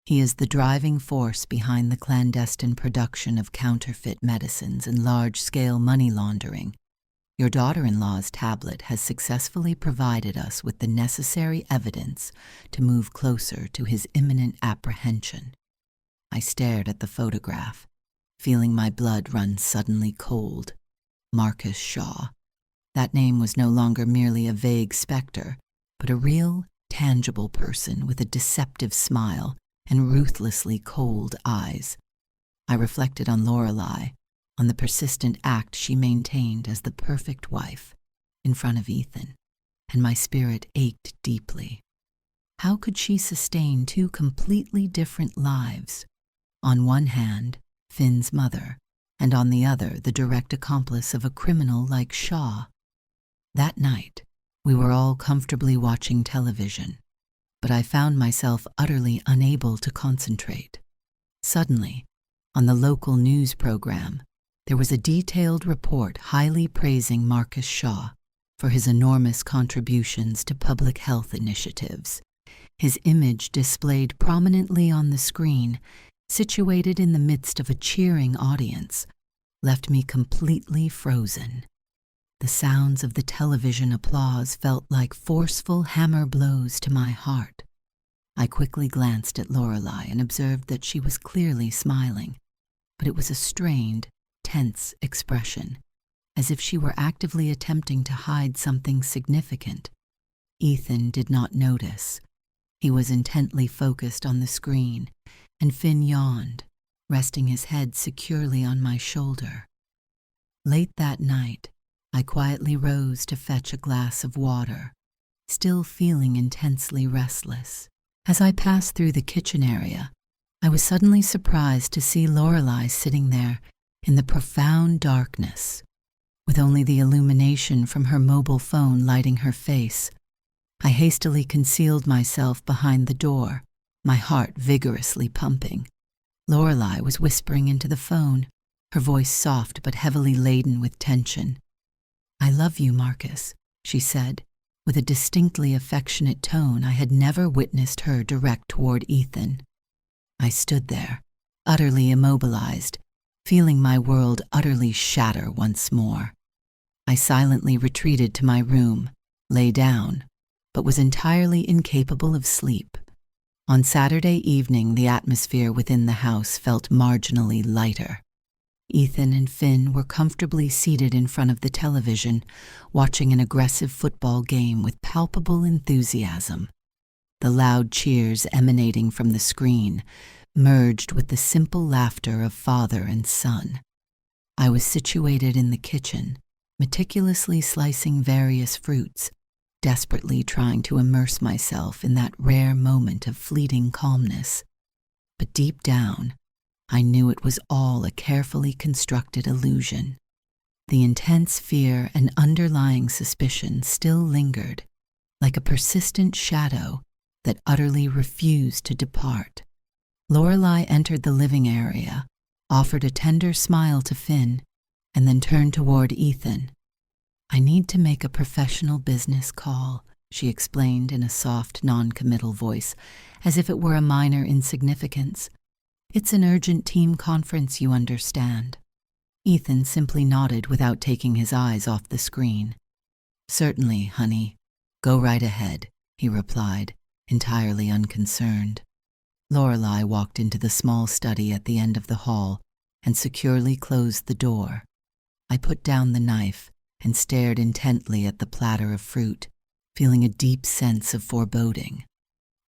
"He is the driving force behind the clandestine production of counterfeit medicines and large-scale money laundering. Your daughter-in-law's tablet has successfully provided us with the necessary evidence to move closer to his imminent apprehension." I stared at the photograph, feeling my blood run suddenly cold. Marcus Shaw. That name was no longer merely a vague specter, but a real, tangible person with a deceptive smile and ruthlessly cold eyes. I reflected on Lorelei, on the persistent act she maintained as the perfect wife in front of Ethan, and my spirit ached deeply. How could she sustain two completely different lives? On one hand, Finn's mother, and on the other, the direct accomplice of a criminal like Shaw. That night, we were all comfortably watching television, but I found myself utterly unable to concentrate. Suddenly, on the local news program, there was a detailed report highly praising Marcus Shaw for his enormous contributions to public health initiatives. His image displayed prominently on the screen, situated in the midst of a cheering audience, left me completely frozen. The sounds of the television applause felt like forceful hammer blows to my heart. I quickly glanced at Lorelei and observed that she was clearly smiling, but it was a strained, tense expression, as if she were actively attempting to hide something significant. Ethan did not notice. He was intently focused on the screen, and Finn yawned, resting his head securely on my shoulder. Late that night, I quietly rose to fetch a glass of water, still feeling intensely restless. As I passed through the kitchen area, I was suddenly surprised to see Lorelei sitting there in the profound darkness, with only the illumination from her mobile phone lighting her face. I hastily concealed myself behind the door, my heart vigorously pumping. Lorelei was whispering into the phone, her voice soft but heavily laden with tension. "I love you, Marcus," she said, with a distinctly affectionate tone I had never witnessed her direct toward Ethan. I stood there, utterly immobilized, feeling my world utterly shatter once more. I silently retreated to my room, lay down, but was entirely incapable of sleep. On Saturday evening, the atmosphere within the house felt marginally lighter. Ethan and Finn were comfortably seated in front of the television, watching an aggressive football game with palpable enthusiasm. The loud cheers emanating from the screen merged with the simple laughter of father and son. I was situated in the kitchen, meticulously slicing various fruits, desperately trying to immerse myself in that rare moment of fleeting calmness. But deep down, I knew it was all a carefully constructed illusion. The intense fear and underlying suspicion still lingered, like a persistent shadow that utterly refused to depart. Lorelei entered the living area, offered a tender smile to Finn, and then turned toward Ethan. "I need to make a professional business call," she explained in a soft, non-committal voice, as if it were a minor insignificance. "It's an urgent team conference, you understand." Ethan simply nodded without taking his eyes off the screen. "Certainly, honey. Go right ahead," he replied, entirely unconcerned. Lorelei walked into the small study at the end of the hall and securely closed the door. I put down the knife and stared intently at the platter of fruit, feeling a deep sense of foreboding.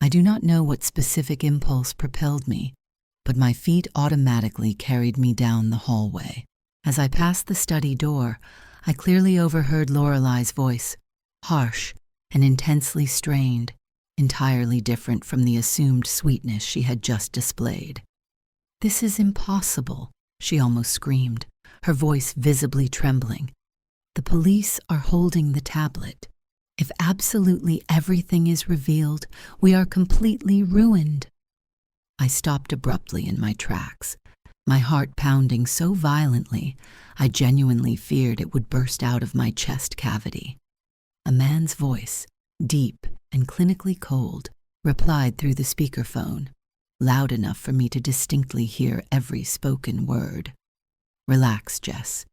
I do not know what specific impulse propelled me, but my feet automatically carried me down the hallway. As I passed the study door, I clearly overheard Lorelei's voice, harsh and intensely strained, entirely different from the assumed sweetness she had just displayed. "This is impossible," she almost screamed, her voice visibly trembling. "The police are holding the tablet. If absolutely everything is revealed, we are completely ruined." I stopped abruptly in my tracks, my heart pounding so violently I genuinely feared it would burst out of my chest cavity. A man's voice, deep and clinically cold, replied through the speakerphone, loud enough for me to distinctly hear every spoken word. "Relax, Jess.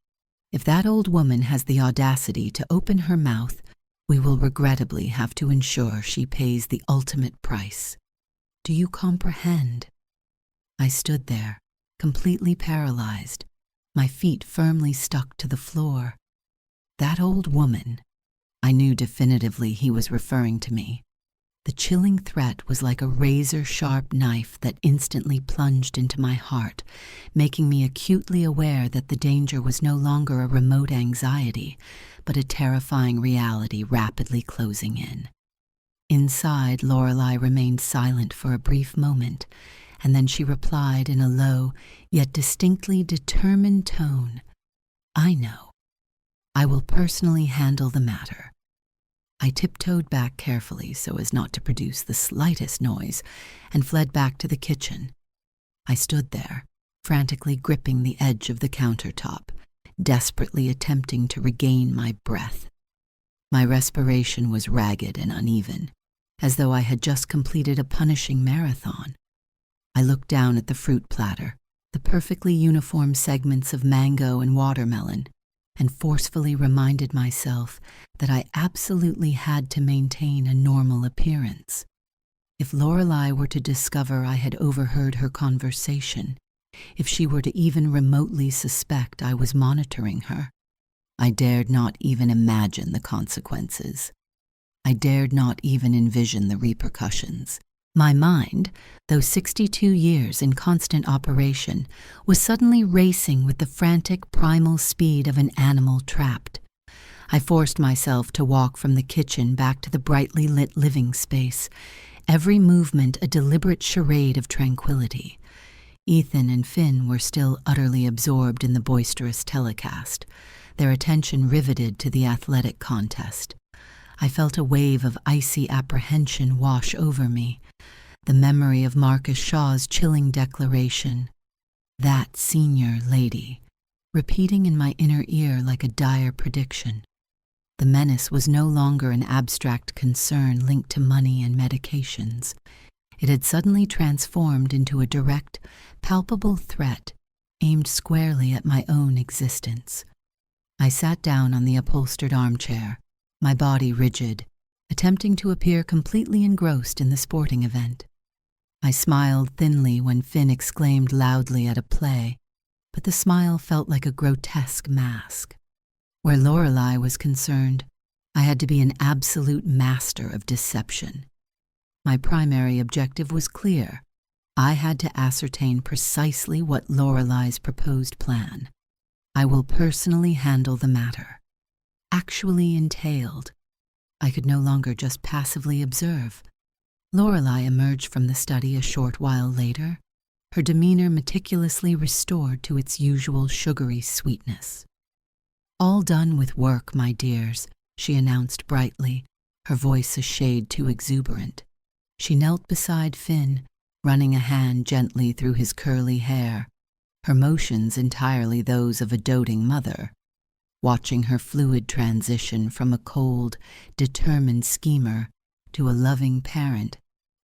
If that old woman has the audacity to open her mouth, we will regrettably have to ensure she pays the ultimate price. Do you comprehend?" I stood there, completely paralyzed, my feet firmly stuck to the floor. That old woman. I knew definitively he was referring to me. The chilling threat was like a razor-sharp knife that instantly plunged into my heart, making me acutely aware that the danger was no longer a remote anxiety, but a terrifying reality rapidly closing in. Inside, Lorelei remained silent for a brief moment, and then she replied in a low, yet distinctly determined tone, "I know. I will personally handle the matter." I tiptoed back carefully so as not to produce the slightest noise and fled back to the kitchen. I stood there, frantically gripping the edge of the countertop, desperately attempting to regain my breath. My respiration was ragged and uneven, as though I had just completed a punishing marathon. I looked down at the fruit platter, the perfectly uniform segments of mango and watermelon, and forcefully reminded myself that I absolutely had to maintain a normal appearance. If Lorelei were to discover I had overheard her conversation, if she were to even remotely suspect I was monitoring her, I dared not even imagine the consequences. I dared not even envision the repercussions. My mind, though 62 years in constant operation, was suddenly racing with the frantic primal speed of an animal trapped. I forced myself to walk from the kitchen back to the brightly lit living space, every movement a deliberate charade of tranquility. Ethan and Finn were still utterly absorbed in the boisterous telecast, their attention riveted to the athletic contest. I felt a wave of icy apprehension wash over me, the memory of Marcus Shaw's chilling declaration, "That senior lady," repeating in my inner ear like a dire prediction. The menace was no longer an abstract concern linked to money and medications. It had suddenly transformed into a direct, palpable threat aimed squarely at my own existence. I sat down on the upholstered armchair, my body rigid, attempting to appear completely engrossed in the sporting event. I smiled thinly when Finn exclaimed loudly at a play, but the smile felt like a grotesque mask. Where Lorelei was concerned, I had to be an absolute master of deception. My primary objective was clear. I had to ascertain precisely what Lorelei's proposed plan. "I will personally handle the matter," actually entailed. I could no longer just passively observe. Lorelei emerged from the study a short while later, her demeanor meticulously restored to its usual sugary sweetness. "All done with work, my dears," she announced brightly, her voice a shade too exuberant. She knelt beside Finn, running a hand gently through his curly hair, her motions entirely those of a doting mother. Watching her fluid transition from a cold, determined schemer to a loving parent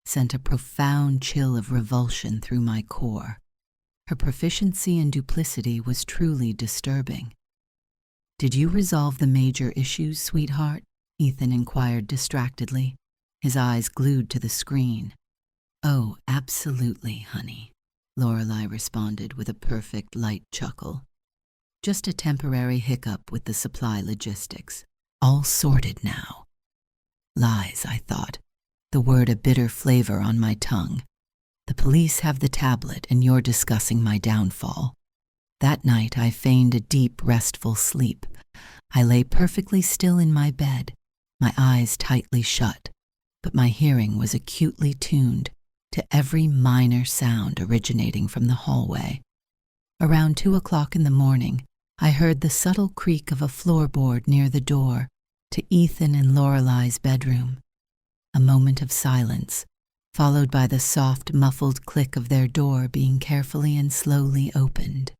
sent a profound chill of revulsion through my core. Her proficiency in duplicity was truly disturbing. "Did you resolve the major issues, sweetheart?" Ethan inquired distractedly, his eyes glued to the screen. "Oh, absolutely, honey," Lorelei responded with a perfect light chuckle. "Just a temporary hiccup with the supply logistics. All sorted now." Lies, I thought, the word a bitter flavor on my tongue. The police have the tablet, and you're discussing my downfall. That night I feigned a deep, restful sleep. I lay perfectly still in my bed, my eyes tightly shut, but my hearing was acutely tuned to every minor sound originating from the hallway. Around 2 o'clock in the morning, I heard the subtle creak of a floorboard near the door to Ethan and Lorelei's bedroom. A moment of silence, followed by the soft, muffled click of their door being carefully and slowly opened.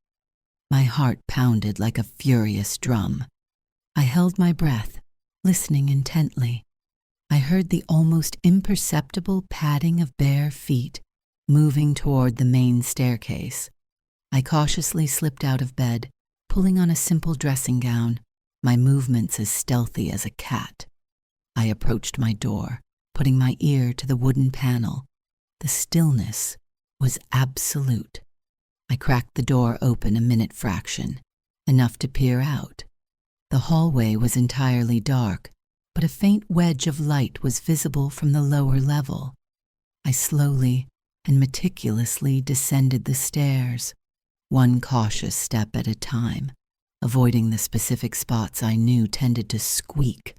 My heart pounded like a furious drum. I held my breath, listening intently. I heard the almost imperceptible padding of bare feet moving toward the main staircase. I cautiously slipped out of bed, pulling on a simple dressing gown, my movements as stealthy as a cat. I approached my door, putting my ear to the wooden panel. The stillness was absolute. I cracked the door open a minute fraction, enough to peer out. The hallway was entirely dark, but a faint wedge of light was visible from the lower level. I slowly and meticulously descended the stairs, one cautious step at a time, avoiding the specific spots I knew tended to squeak.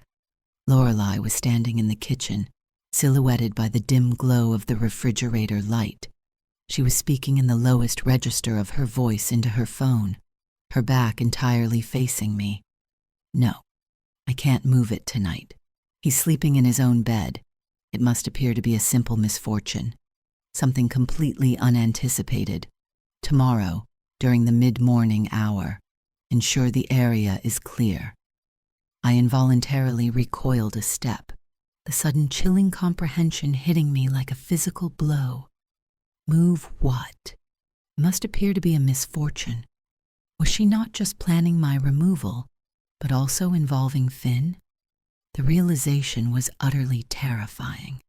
Lorelei was standing in the kitchen, silhouetted by the dim glow of the refrigerator light. She was speaking in the lowest register of her voice into her phone, her back entirely facing me. "No, I can't move it tonight. He's sleeping in his own bed. It must appear to be a simple misfortune, something completely unanticipated. Tomorrow, during the mid-morning hour, ensure the area is clear." I involuntarily recoiled a step, the sudden chilling comprehension hitting me like a physical blow. Move what? It must appear to be a misfortune. Was she not just planning my removal, but also involving Finn? The realization was utterly terrifying.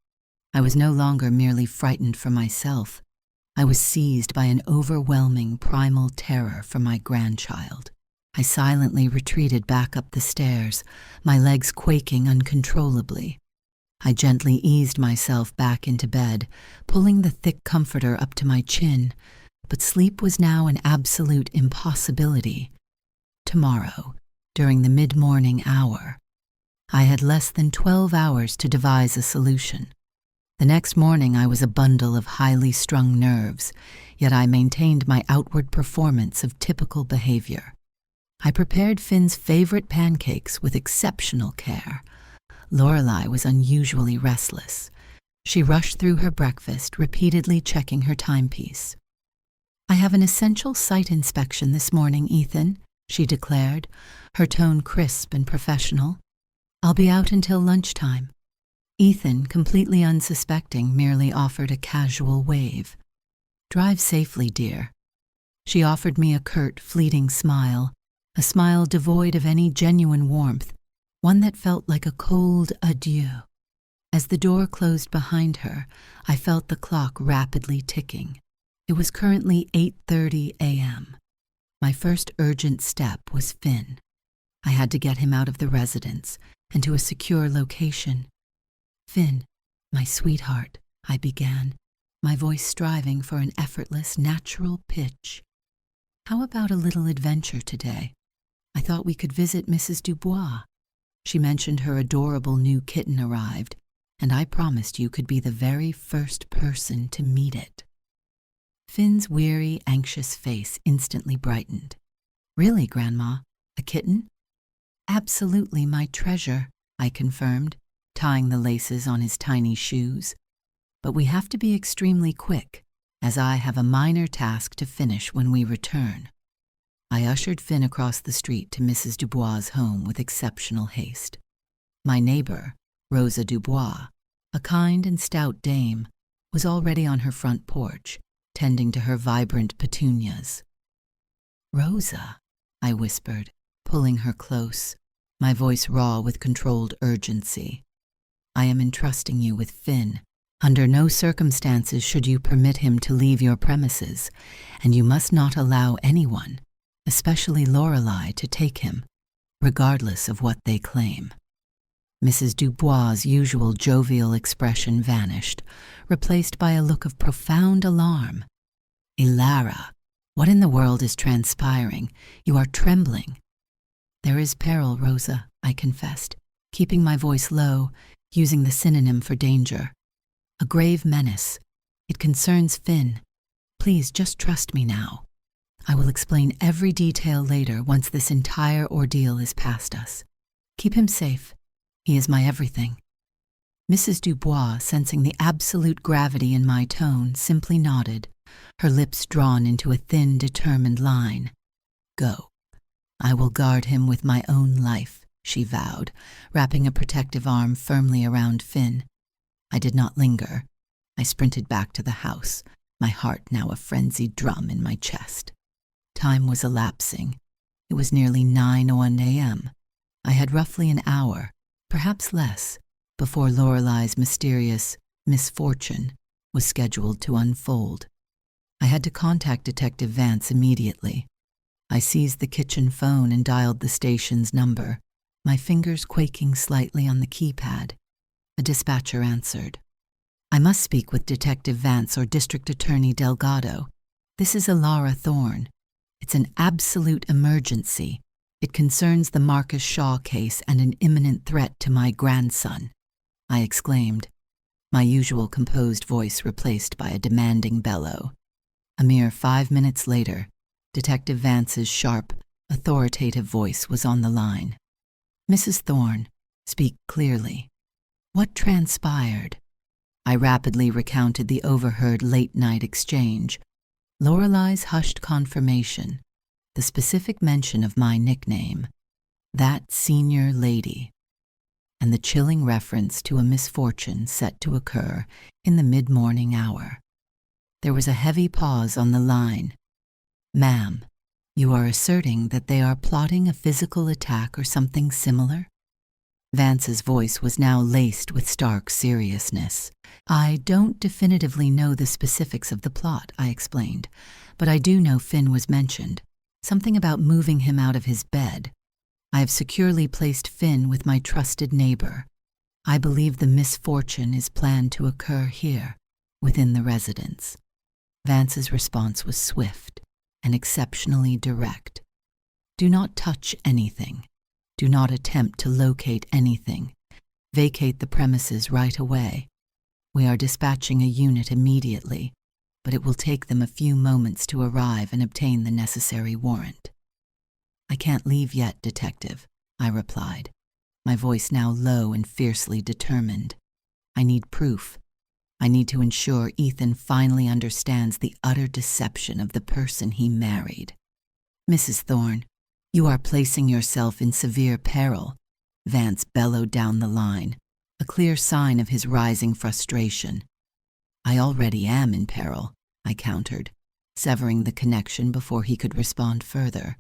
I was no longer merely frightened for myself. I was seized by an overwhelming primal terror for my grandchild. I silently retreated back up the stairs, my legs quaking uncontrollably. I gently eased myself back into bed, pulling the thick comforter up to my chin, but sleep was now an absolute impossibility. Tomorrow, during the mid-morning hour. I had less than 12 hours to devise a solution. The next morning I was a bundle of highly strung nerves, yet I maintained my outward performance of typical behavior. I prepared Finn's favorite pancakes with exceptional care. Lorelei was unusually restless. She rushed through her breakfast, repeatedly checking her timepiece. "I have an essential site inspection this morning, Ethan," she declared, her tone crisp and professional. "I'll be out until lunchtime." Ethan, completely unsuspecting, merely offered a casual wave. "Drive safely, dear." She offered me a curt, fleeting smile, a smile devoid of any genuine warmth, one that felt like a cold adieu. As the door closed behind her, I felt the clock rapidly ticking. It was currently 8:30 a.m. My first urgent step was Finn. I had to get him out of the residence and to a secure location. "Finn, my sweetheart," I began, my voice striving for an effortless, natural pitch. "How about a little adventure today? I thought we could visit Mrs. Dubois. She mentioned her adorable new kitten arrived, and I promised you could be the very first person to meet it." Finn's weary, anxious face instantly brightened. "Really, Grandma? A kitten?" "Absolutely my treasure," I confirmed, tying the laces on his tiny shoes. "But we have to be extremely quick, as I have a minor task to finish when we return." I ushered Finn across the street to Mrs. Dubois' home with exceptional haste. My neighbor, Rosa Dubois, a kind and stout dame, was already on her front porch, tending to her vibrant petunias. "Rosa," I whispered, pulling her close, my voice raw with controlled urgency. "I am entrusting you with Finn. Under no circumstances should you permit him to leave your premises, and you must not allow anyone, especially Lorelei, to take him, regardless of what they claim." Mrs. Dubois' usual jovial expression vanished, replaced by a look of profound alarm. "Ilara, what in the world is transpiring? You are trembling." "There is peril, Rosa," I confessed, keeping my voice low, using the synonym for danger. "A grave menace. It concerns Finn. Please just trust me now. I will explain every detail later once this entire ordeal is past us. Keep him safe. He is my everything." Mrs. Dubois, sensing the absolute gravity in my tone, simply nodded, her lips drawn into a thin, determined line. "Go. I will guard him with my own life," she vowed, wrapping a protective arm firmly around Finn. I did not linger. I sprinted back to the house, my heart now a frenzied drum in my chest. Time was elapsing. It was nearly 9:01 a.m. I had roughly an hour, perhaps less, before Lorelei's mysterious misfortune was scheduled to unfold. I had to contact Detective Vance immediately. I seized the kitchen phone and dialed the station's number, my fingers quaking slightly on the keypad. A dispatcher answered. "I must speak with Detective Vance or District Attorney Delgado. This is Ilara Thorne. It's an absolute emergency. It concerns the Marcus Shaw case and an imminent threat to my grandson," I exclaimed, my usual composed voice replaced by a demanding bellow. A mere 5 minutes later, Detective Vance's sharp, authoritative voice was on the line. "Mrs. Thorne, speak clearly. What transpired?" I rapidly recounted the overheard late-night exchange, Lorelei's hushed confirmation, the specific mention of my nickname, "that senior lady," and the chilling reference to a misfortune set to occur in the mid-morning hour. There was a heavy pause on the line. "Ma'am, you are asserting that they are plotting a physical attack or something similar?" Vance's voice was now laced with stark seriousness. "I don't definitively know the specifics of the plot," I explained, "but I do know Finn was mentioned. Something about moving him out of his bed. I have securely placed Finn with my trusted neighbor. I believe the misfortune is planned to occur here, within the residence. Vance's response was swift and exceptionally direct. Do not touch anything. Do not attempt to locate anything. Vacate the premises right away. We are dispatching a unit immediately, but it will take them a few moments to arrive and obtain the necessary warrant. I can't leave yet, Detective, I replied, my voice now low and fiercely determined. I need proof. I need to ensure Ethan finally understands the utter deception of the person he married. Mrs. Thorne, you are placing yourself in severe peril, Vance bellowed down the line, a clear sign of his rising frustration. I already am in peril, I countered, severing the connection before he could respond further.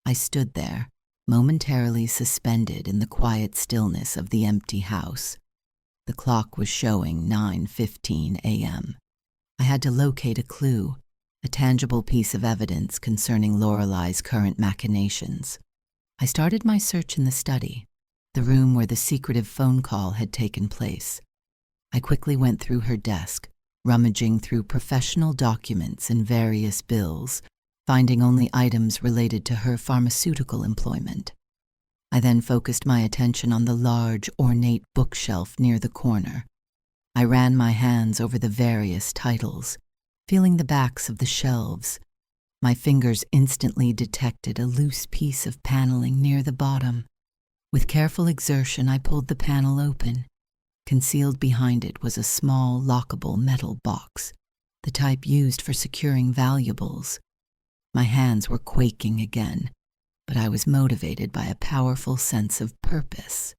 I stood there, momentarily suspended in the quiet stillness of the empty house. The clock was showing 9:15 a.m. I had to locate a clue, a tangible piece of evidence concerning Lorelei's current machinations. I started my search in the study, the room where the secretive phone call had taken place. I quickly went through her desk, rummaging through professional documents and various bills, finding only items related to her pharmaceutical employment. I then focused my attention on the large, ornate bookshelf near the corner. I ran my hands over the various titles, feeling the backs of the shelves. My fingers instantly detected a loose piece of paneling near the bottom. With careful exertion, I pulled the panel open. Concealed behind it was a small, lockable metal box, the type used for securing valuables. My hands were quaking again, but I was motivated by a powerful sense of purpose.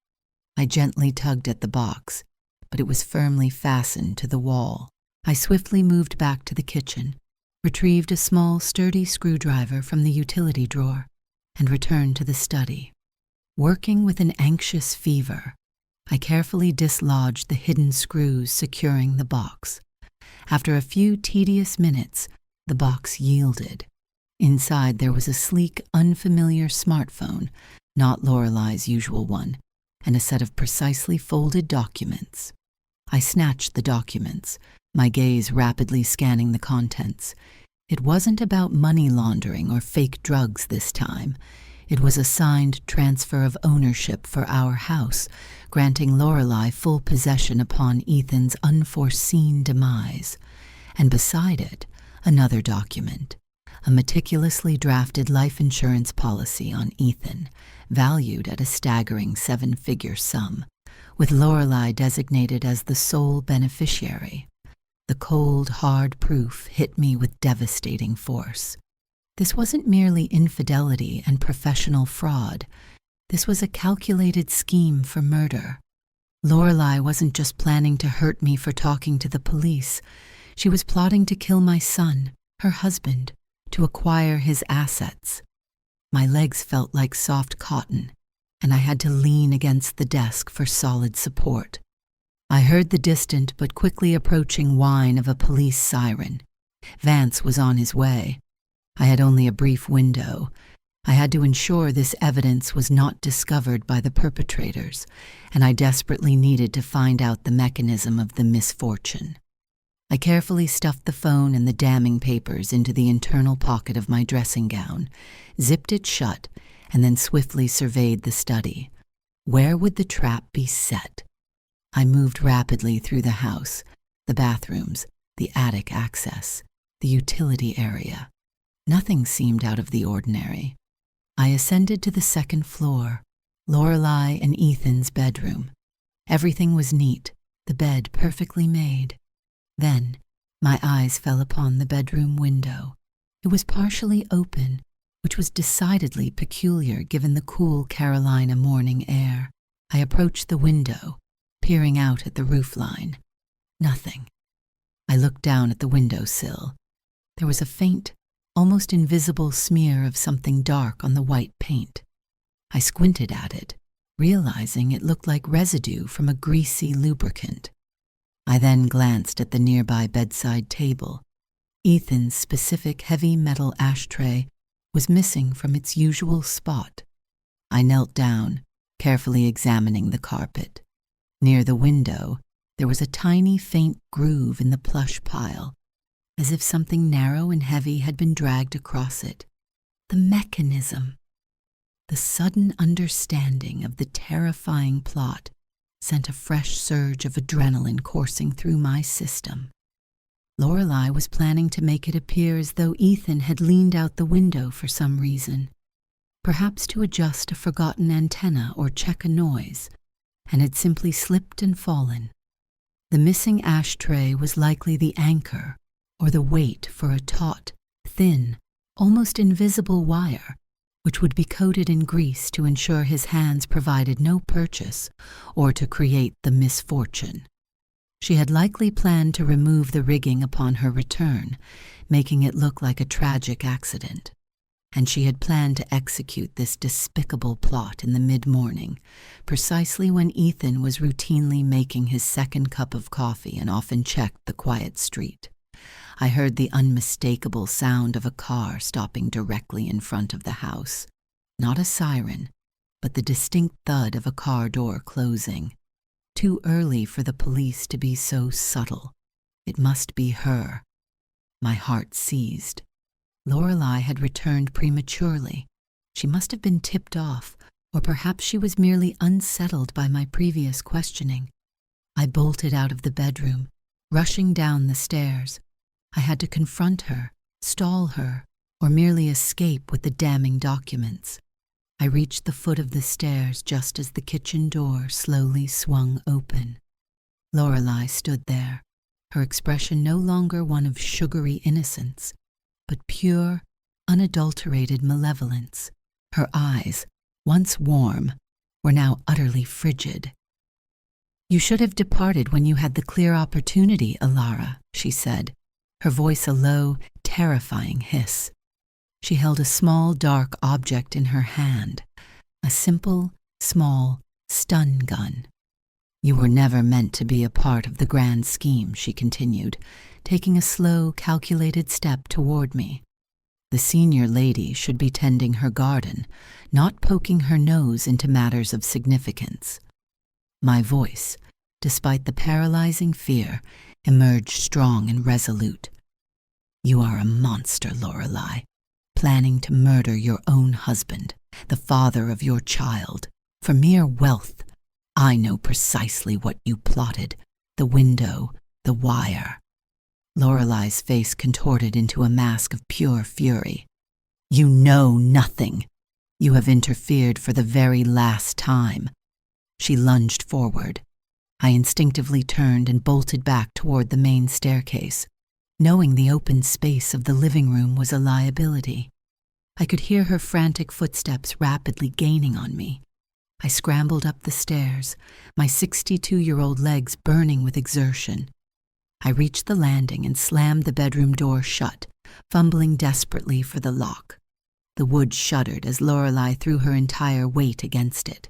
I gently tugged at the box, but it was firmly fastened to the wall. I swiftly moved back to the kitchen, retrieved a small, sturdy screwdriver from the utility drawer, and returned to the study. Working with an anxious fever, I carefully dislodged the hidden screws securing the box. After a few tedious minutes, the box yielded. Inside there was a sleek, unfamiliar smartphone, not Lorelei's usual one, and a set of precisely folded documents. I snatched the documents, my gaze rapidly scanning the contents. It wasn't about money laundering or fake drugs this time. It was a signed transfer of ownership for our house, granting Lorelei full possession upon Ethan's unforeseen demise. And beside it, another document, a meticulously drafted life insurance policy on Ethan, valued at a staggering 7-figure sum, with Lorelei designated as the sole beneficiary. The cold, hard proof hit me with devastating force. This wasn't merely infidelity and professional fraud. This was a calculated scheme for murder. Lorelei wasn't just planning to hurt me for talking to the police. She was plotting to kill my son, her husband, to acquire his assets. My legs felt like soft cotton, and I had to lean against the desk for solid support. I heard the distant but quickly approaching whine of a police siren. Vance was on his way. I had only a brief window. I had to ensure this evidence was not discovered by the perpetrators, and I desperately needed to find out the mechanism of the misfortune. I carefully stuffed the phone and the damning papers into the internal pocket of my dressing gown, zipped it shut, and then swiftly surveyed the study. Where would the trap be set? I moved rapidly through the house, the bathrooms, the attic access, the utility area. Nothing seemed out of the ordinary. I ascended to the second floor, Lorelei and Ethan's bedroom. Everything was neat, the bed perfectly made. Then, my eyes fell upon the bedroom window. It was partially open, which was decidedly peculiar given the cool Carolina morning air. I approached the window, peering out at the roofline. Nothing. I looked down at the windowsill. There was a faint, almost invisible smear of something dark on the white paint. I squinted at it, realizing it looked like residue from a greasy lubricant. I then glanced at the nearby bedside table. Ethan's specific heavy metal ashtray was missing from its usual spot. I knelt down, carefully examining the carpet. Near the window, there was a tiny, faint groove in the plush pile, as if something narrow and heavy had been dragged across it. The mechanism! The sudden understanding of the terrifying plot sent a fresh surge of adrenaline coursing through my system. Lorelei was planning to make it appear as though Ethan had leaned out the window for some reason, perhaps to adjust a forgotten antenna or check a noise, and had simply slipped and fallen. The missing ashtray was likely the anchor or the weight for a taut, thin, almost invisible wire, which would be coated in grease to ensure his hands provided no purchase or to create the misfortune. She had likely planned to remove the rigging upon her return, making it look like a tragic accident. And she had planned to execute this despicable plot in the mid-morning, precisely when Ethan was routinely making his second cup of coffee and often checked the quiet street. I heard the unmistakable sound of a car stopping directly in front of the house. Not a siren, but the distinct thud of a car door closing. Too early for the police to be so subtle. It must be her. My heart seized. Lorelei had returned prematurely. She must have been tipped off, or perhaps she was merely unsettled by my previous questioning. I bolted out of the bedroom, rushing down the stairs. I had to confront her, stall her, or merely escape with the damning documents. I reached the foot of the stairs just as the kitchen door slowly swung open. Lorelei stood there, her expression no longer one of sugary innocence, but pure, unadulterated malevolence. Her eyes, once warm, were now utterly frigid. "You should have departed when you had the clear opportunity, Alara," she said, her voice a low, terrifying hiss. She held a small, dark object in her hand, a simple, small stun gun. "You were never meant to be a part of the grand scheme," she continued, taking a slow, calculated step toward me. "The senior lady should be tending her garden, not poking her nose into matters of significance." My voice, despite the paralyzing fear, emerged strong and resolute. "You are a monster, Lorelei, planning to murder your own husband, the father of your child, for mere wealth. I know precisely what you plotted, the window, the wire." Lorelei's face contorted into a mask of pure fury. "You know nothing. You have interfered for the very last time." She lunged forward. I instinctively turned and bolted back toward the main staircase, knowing the open space of the living room was a liability. I could hear her frantic footsteps rapidly gaining on me. I scrambled up the stairs, my 62-year-old legs burning with exertion. I reached the landing and slammed the bedroom door shut, fumbling desperately for the lock. The wood shuddered as Lorelei threw her entire weight against it.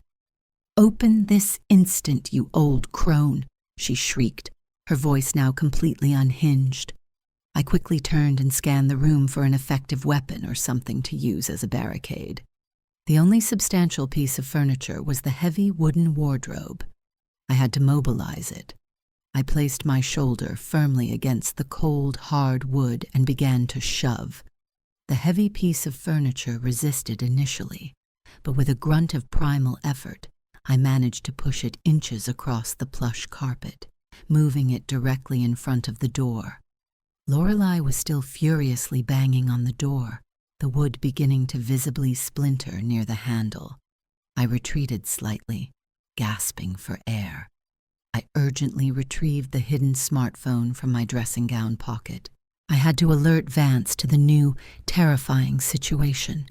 "Open this instant, you old crone," she shrieked, her voice now completely unhinged. I quickly turned and scanned the room for an effective weapon or something to use as a barricade. The only substantial piece of furniture was the heavy wooden wardrobe. I had to mobilize it. I placed my shoulder firmly against the cold, hard wood and began to shove. The heavy piece of furniture resisted initially, but with a grunt of primal effort, I managed to push it inches across the plush carpet, moving it directly in front of the door. Lorelei was still furiously banging on the door, the wood beginning to visibly splinter near the handle. I retreated slightly, gasping for air. I urgently retrieved the hidden smartphone from my dressing gown pocket. I had to alert Vance to the new, terrifying situation.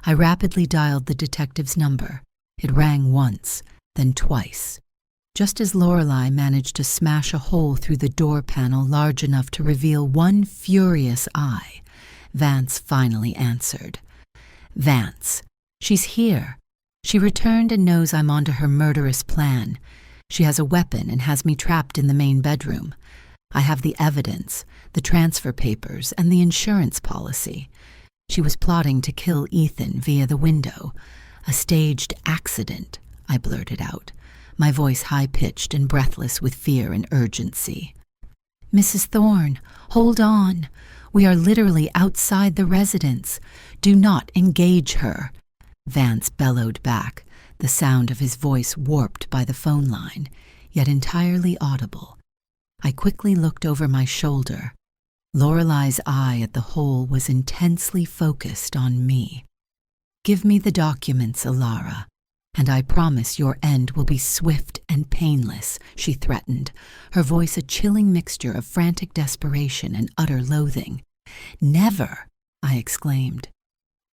I rapidly dialed the detective's number. It rang once, then twice. Just as Lorelei managed to smash a hole through the door panel large enough to reveal one furious eye, Vance finally answered. "Vance. She's here. She returned and knows I'm onto her murderous plan. She has a weapon and has me trapped in the main bedroom. I have the evidence, the transfer papers, and the insurance policy. She was plotting to kill Ethan via the window. A staged accident," I blurted out, my voice high-pitched and breathless with fear and urgency. "Mrs. Thorne, hold on. We are literally outside the residence. Do not engage her," Vance bellowed back, the sound of his voice warped by the phone line, yet entirely audible. I quickly looked over my shoulder. Lorelei's eye at the hole was intensely focused on me. "Give me the documents, Alara, and I promise your end will be swift and painless," she threatened, her voice a chilling mixture of frantic desperation and utter loathing. "Never!" I exclaimed.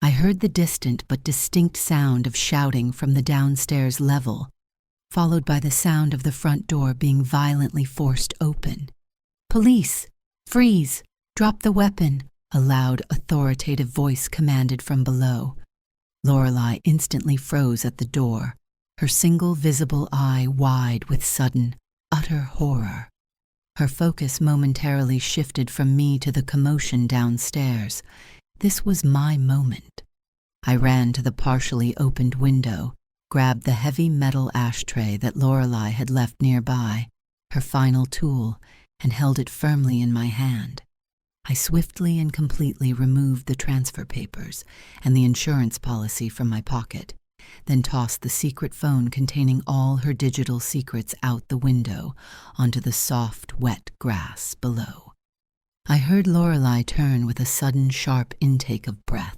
I heard the distant but distinct sound of shouting from the downstairs level, followed by the sound of the front door being violently forced open. "Police! Freeze! Drop the weapon!" a loud, authoritative voice commanded from below. Lorelei instantly froze at the door, her single visible eye wide with sudden, utter horror. Her focus momentarily shifted from me to the commotion downstairs. This was my moment. I ran to the partially opened window, grabbed the heavy metal ashtray that Lorelei had left nearby, her final tool, and held it firmly in my hand. I swiftly and completely removed the transfer papers and the insurance policy from my pocket, then tossed the secret phone containing all her digital secrets out the window onto the soft, wet grass below. I heard Lorelei turn with a sudden, sharp intake of breath.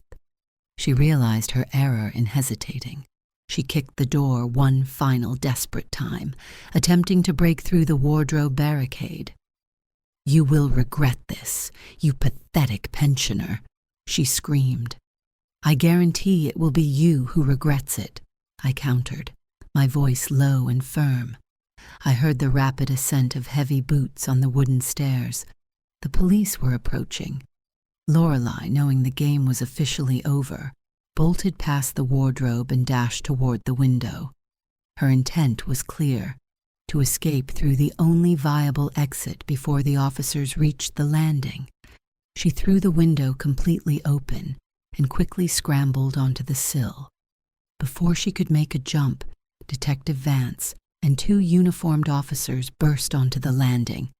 She realized her error in hesitating. She kicked the door one final desperate time, attempting to break through the wardrobe barricade. "You will regret this, you pathetic pensioner," she screamed. "I guarantee it will be you who regrets it," I countered, my voice low and firm. I heard the rapid ascent of heavy boots on the wooden stairs. The police were approaching. Lorelei, knowing the game was officially over, bolted past the wardrobe and dashed toward the window. Her intent was clear: to escape through the only viable exit before the officers reached the landing. She threw the window completely open and quickly scrambled onto the sill. Before she could make a jump, Detective Vance and two uniformed officers burst onto the landing,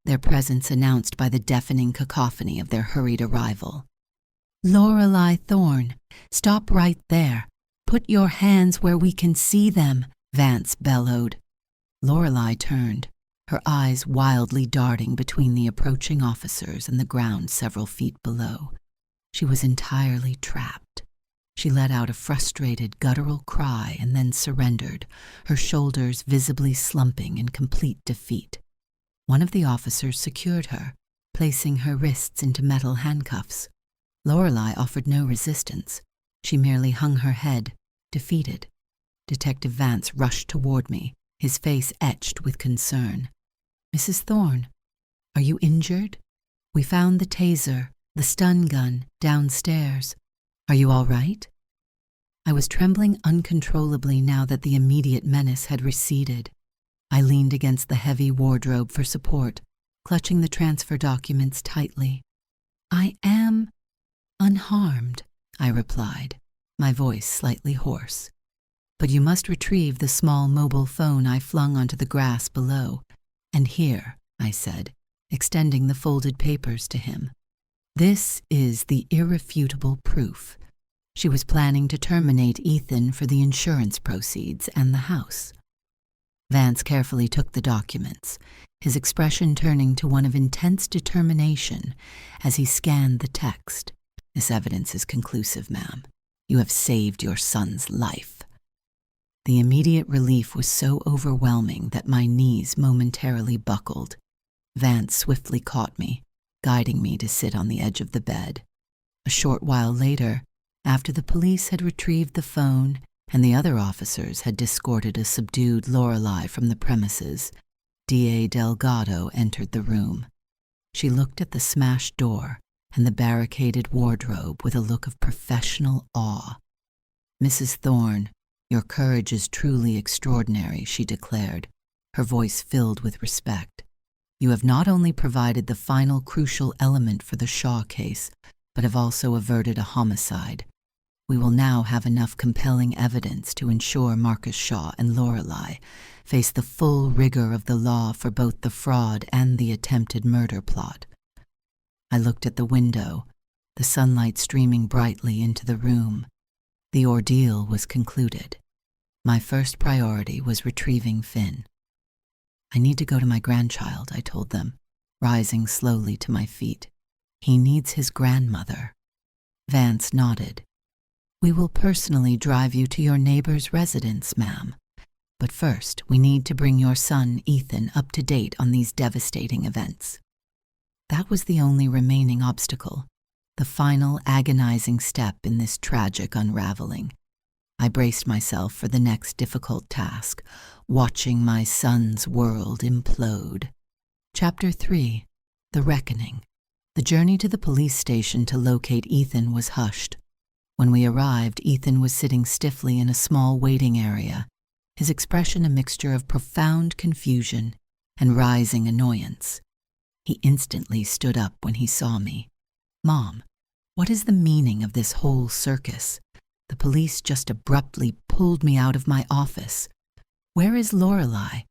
their presence announced by the deafening cacophony of their hurried arrival. "Lorelei Thorne, stop right there. Put your hands where we can see them," Vance bellowed. Lorelei turned, her eyes wildly darting between the approaching officers and the ground several feet below. She was entirely trapped. She let out a frustrated, guttural cry and then surrendered, her shoulders visibly slumping in complete defeat. One of the officers secured her, placing her wrists into metal handcuffs. Lorelei offered no resistance. She merely hung her head, defeated. Detective Vance rushed toward me, his face etched with concern. "Mrs. Thorne, are you injured? We found the taser, the stun gun, downstairs. Are you all right?" I was trembling uncontrollably now that the immediate menace had receded. I leaned against the heavy wardrobe for support, clutching the transfer documents tightly. "I am unharmed," I replied, my voice slightly hoarse. "But you must retrieve the small mobile phone I flung onto the grass below. And here," I said, extending the folded papers to him. "This is the irrefutable proof. She was planning to terminate Ethan for the insurance proceeds and the house." Vance carefully took the documents, his expression turning to one of intense determination as he scanned the text. "This evidence is conclusive, ma'am. You have saved your son's life." The immediate relief was so overwhelming that my knees momentarily buckled. Vance swiftly caught me, guiding me to sit on the edge of the bed. A short while later, after the police had retrieved the phone and the other officers had discorded a subdued Lorelei from the premises, D.A. Delgado entered the room. She looked at the smashed door and the barricaded wardrobe with a look of professional awe. "Mrs. Thorne, your courage is truly extraordinary," she declared, her voice filled with respect. "You have not only provided the final crucial element for the Shaw case, but have also averted a homicide. We will now have enough compelling evidence to ensure Marcus Shaw and Lorelei face the full rigor of the law for both the fraud and the attempted murder plot. I looked at the window, the sunlight streaming brightly into the room. The ordeal was concluded. My first priority was retrieving Finn. I need to go to my grandchild, I told them, rising slowly to my feet. He needs his grandmother. Vance nodded. We will personally drive you to your neighbor's residence, ma'am. But first, we need to bring your son, Ethan, up to date on these devastating events. That was the only remaining obstacle, the final agonizing step in this tragic unraveling. I braced myself for the next difficult task, watching my son's world implode. Chapter 3. The Reckoning. The journey to the police station to locate Ethan was hushed. When we arrived, Ethan was sitting stiffly in a small waiting area, his expression a mixture of profound confusion and rising annoyance. He instantly stood up when he saw me. Mom, what is the meaning of this whole circus? The police just abruptly pulled me out of my office. Where is Lorelei?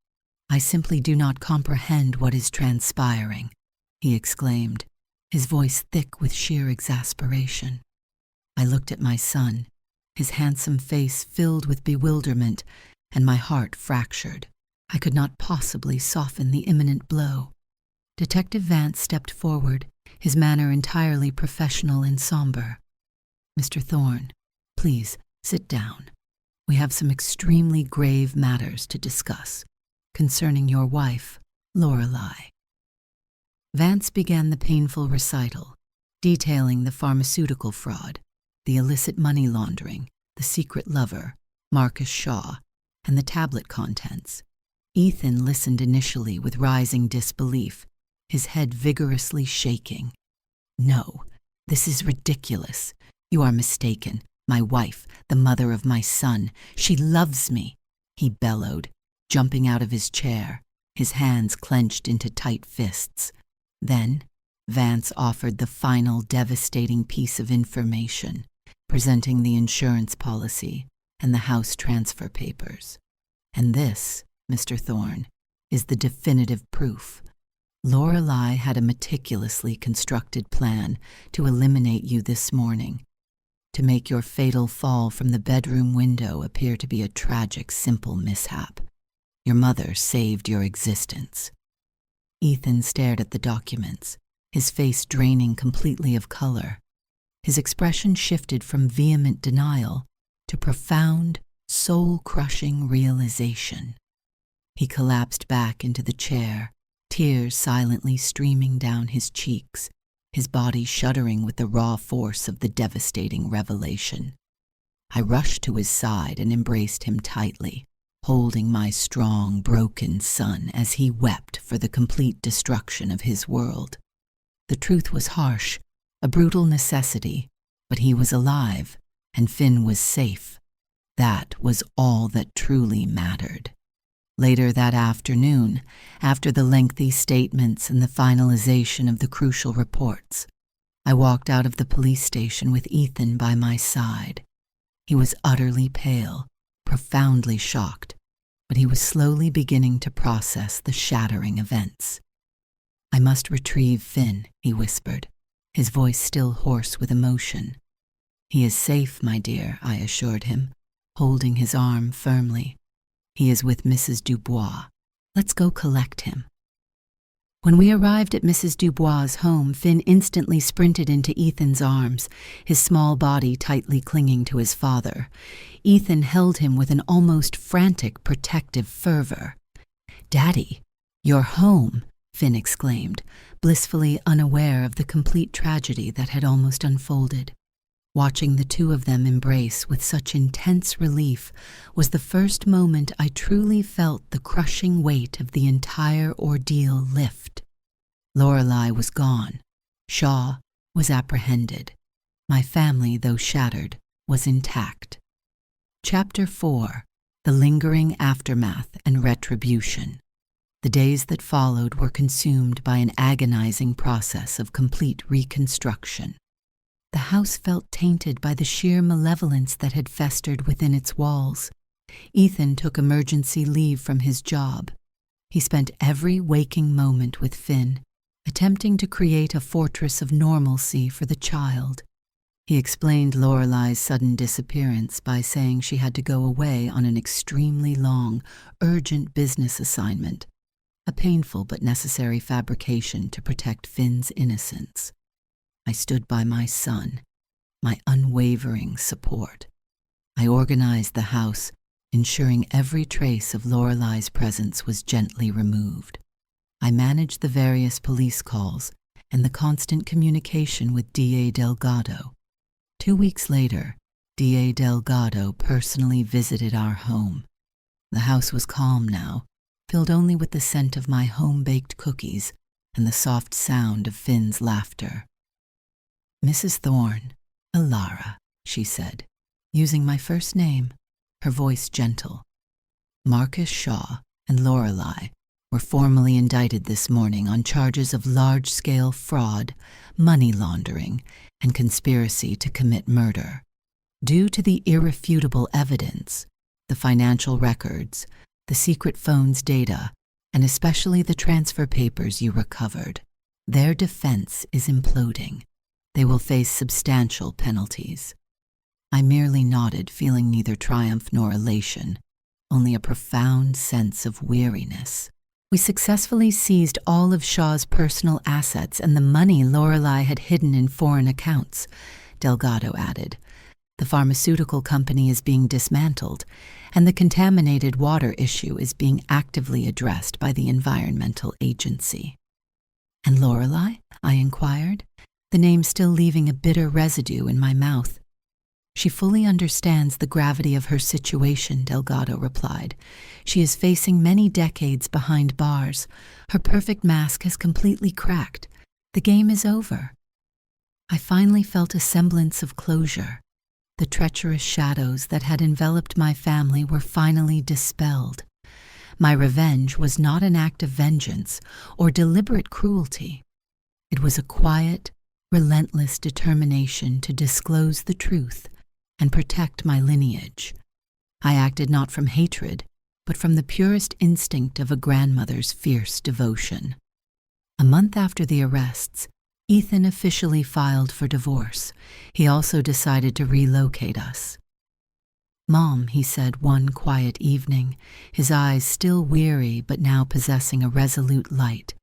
I simply do not comprehend what is transpiring, he exclaimed, his voice thick with sheer exasperation. I looked at my son, his handsome face filled with bewilderment, and my heart fractured. I could not possibly soften the imminent blow. Detective Vance stepped forward, his manner entirely professional and somber. Mr. Thorne, please sit down. We have some extremely grave matters to discuss concerning your wife, Lorelei. Vance began the painful recital, detailing the pharmaceutical fraud, the illicit money laundering, the secret lover, Marcus Shaw, and the tablet contents. Ethan listened initially with rising disbelief, his head vigorously shaking. No, this is ridiculous. You are mistaken. My wife, the mother of my son, she loves me, he bellowed, jumping out of his chair, his hands clenched into tight fists. Then, Vance offered the final devastating piece of information, presenting the insurance policy and the house transfer papers. And this, Mr. Thorne, is the definitive proof. Lorelei had a meticulously constructed plan to eliminate you this morning, to make your fatal fall from the bedroom window appear to be a tragic, simple mishap. Your mother saved your existence. Ethan stared at the documents, his face draining completely of color. His expression shifted from vehement denial to profound, soul-crushing realization. He collapsed back into the chair, tears silently streaming down his cheeks, his body shuddering with the raw force of the devastating revelation. I rushed to his side and embraced him tightly, holding my strong, broken son as he wept for the complete destruction of his world. The truth was harsh, a brutal necessity, but he was alive, and Finn was safe. That was all that truly mattered. Later that afternoon, after the lengthy statements and the finalization of the crucial reports, I walked out of the police station with Ethan by my side. He was utterly pale, profoundly shocked, but he was slowly beginning to process the shattering events. I must retrieve Finn, he whispered, his voice still hoarse with emotion. He is safe, my dear, I assured him, holding his arm firmly. He is with Mrs. Dubois. Let's go collect him. When we arrived at Mrs. Dubois' home, Finn instantly sprinted into Ethan's arms, his small body tightly clinging to his father. Ethan held him with an almost frantic protective fervor. "Daddy, you're home," Finn exclaimed, blissfully unaware of the complete tragedy that had almost unfolded. Watching the two of them embrace with such intense relief was the first moment I truly felt the crushing weight of the entire ordeal lift. Lorelei was gone. Shaw was apprehended. My family, though shattered, was intact. Chapter 4. The Lingering Aftermath and Retribution. The days that followed were consumed by an agonizing process of complete reconstruction. The house felt tainted by the sheer malevolence that had festered within its walls. Ethan took emergency leave from his job. He spent every waking moment with Finn, attempting to create a fortress of normalcy for the child. He explained Lorelei's sudden disappearance by saying she had to go away on an extremely long, urgent business assignment, a painful but necessary fabrication to protect Finn's innocence. I stood by my son, my unwavering support. I organized the house, ensuring every trace of Lorelei's presence was gently removed. I managed the various police calls and the constant communication with D.A. Delgado. 2 weeks later, D.A. Delgado personally visited our home. The house was calm now, filled only with the scent of my home-baked cookies and the soft sound of Finn's laughter. "Mrs. Thorne, Alara," she said, using my first name, her voice gentle. "Marcus Shaw and Lorelei were formally indicted this morning on charges of large-scale fraud, money laundering, and conspiracy to commit murder. Due to the irrefutable evidence, the financial records, the secret phone's data, and especially the transfer papers you recovered, their defense is imploding. They will face substantial penalties." I merely nodded, feeling neither triumph nor elation, only a profound sense of weariness. "We successfully seized all of Shaw's personal assets and the money Lorelei had hidden in foreign accounts," Delgado added. "The pharmaceutical company is being dismantled, and the contaminated water issue is being actively addressed by the Environmental Agency." "And Lorelei?" I inquired, the name still leaving a bitter residue in my mouth. "She fully understands the gravity of her situation," Delgado replied. "She is facing many decades behind bars. Her perfect mask has completely cracked. The game is over." I finally felt a semblance of closure. The treacherous shadows that had enveloped my family were finally dispelled. My revenge was not an act of vengeance or deliberate cruelty. It was a quiet, relentless determination to disclose the truth and protect my lineage. I acted not from hatred, but from the purest instinct of a grandmother's fierce devotion. A month after the arrests, Ethan officially filed for divorce. He also decided to relocate us. "Mom," he said one quiet evening, his eyes still weary but now possessing a resolute light,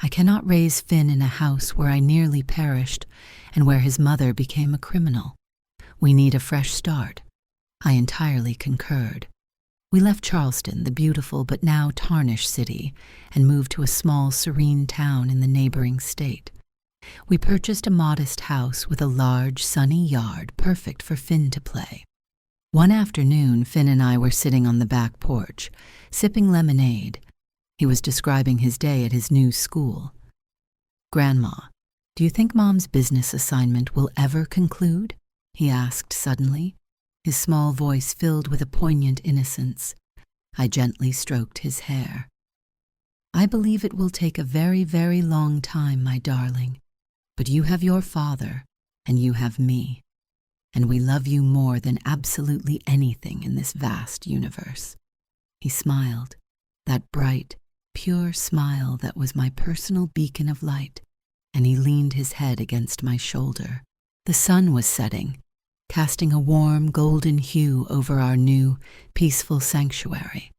"I cannot raise Finn in a house where I nearly perished and where his mother became a criminal. We need a fresh start." I entirely concurred. We left Charleston, the beautiful but now tarnished city, and moved to a small, serene town in the neighboring state. We purchased a modest house with a large, sunny yard perfect for Finn to play. One afternoon, Finn and I were sitting on the back porch, sipping lemonade. He was describing his day at his new school. "Grandma, do you think Mom's business assignment will ever conclude?" he asked suddenly, his small voice filled with a poignant innocence. I gently stroked his hair. "I believe it will take a very, very long time, my darling. But you have your father, and you have me, and we love you more than absolutely anything in this vast universe." He smiled, that bright, pure smile that was my personal beacon of light, and he leaned his head against my shoulder. The sun was setting, casting a warm golden hue over our new, peaceful sanctuary.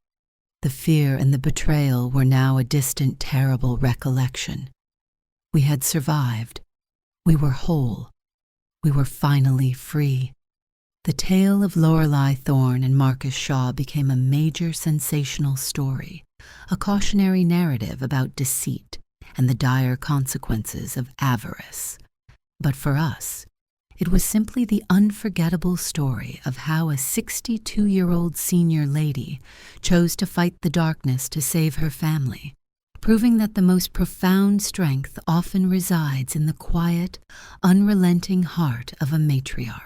The fear and the betrayal were now a distant, terrible recollection. We had survived. We were whole. We were finally free. The tale of Lorelei Thorne and Marcus Shaw became a major sensational story, a cautionary narrative about deceit and the dire consequences of avarice. But for us, it was simply the unforgettable story of how a 62-year-old senior lady chose to fight the darkness to save her family, proving that the most profound strength often resides in the quiet, unrelenting heart of a matriarch.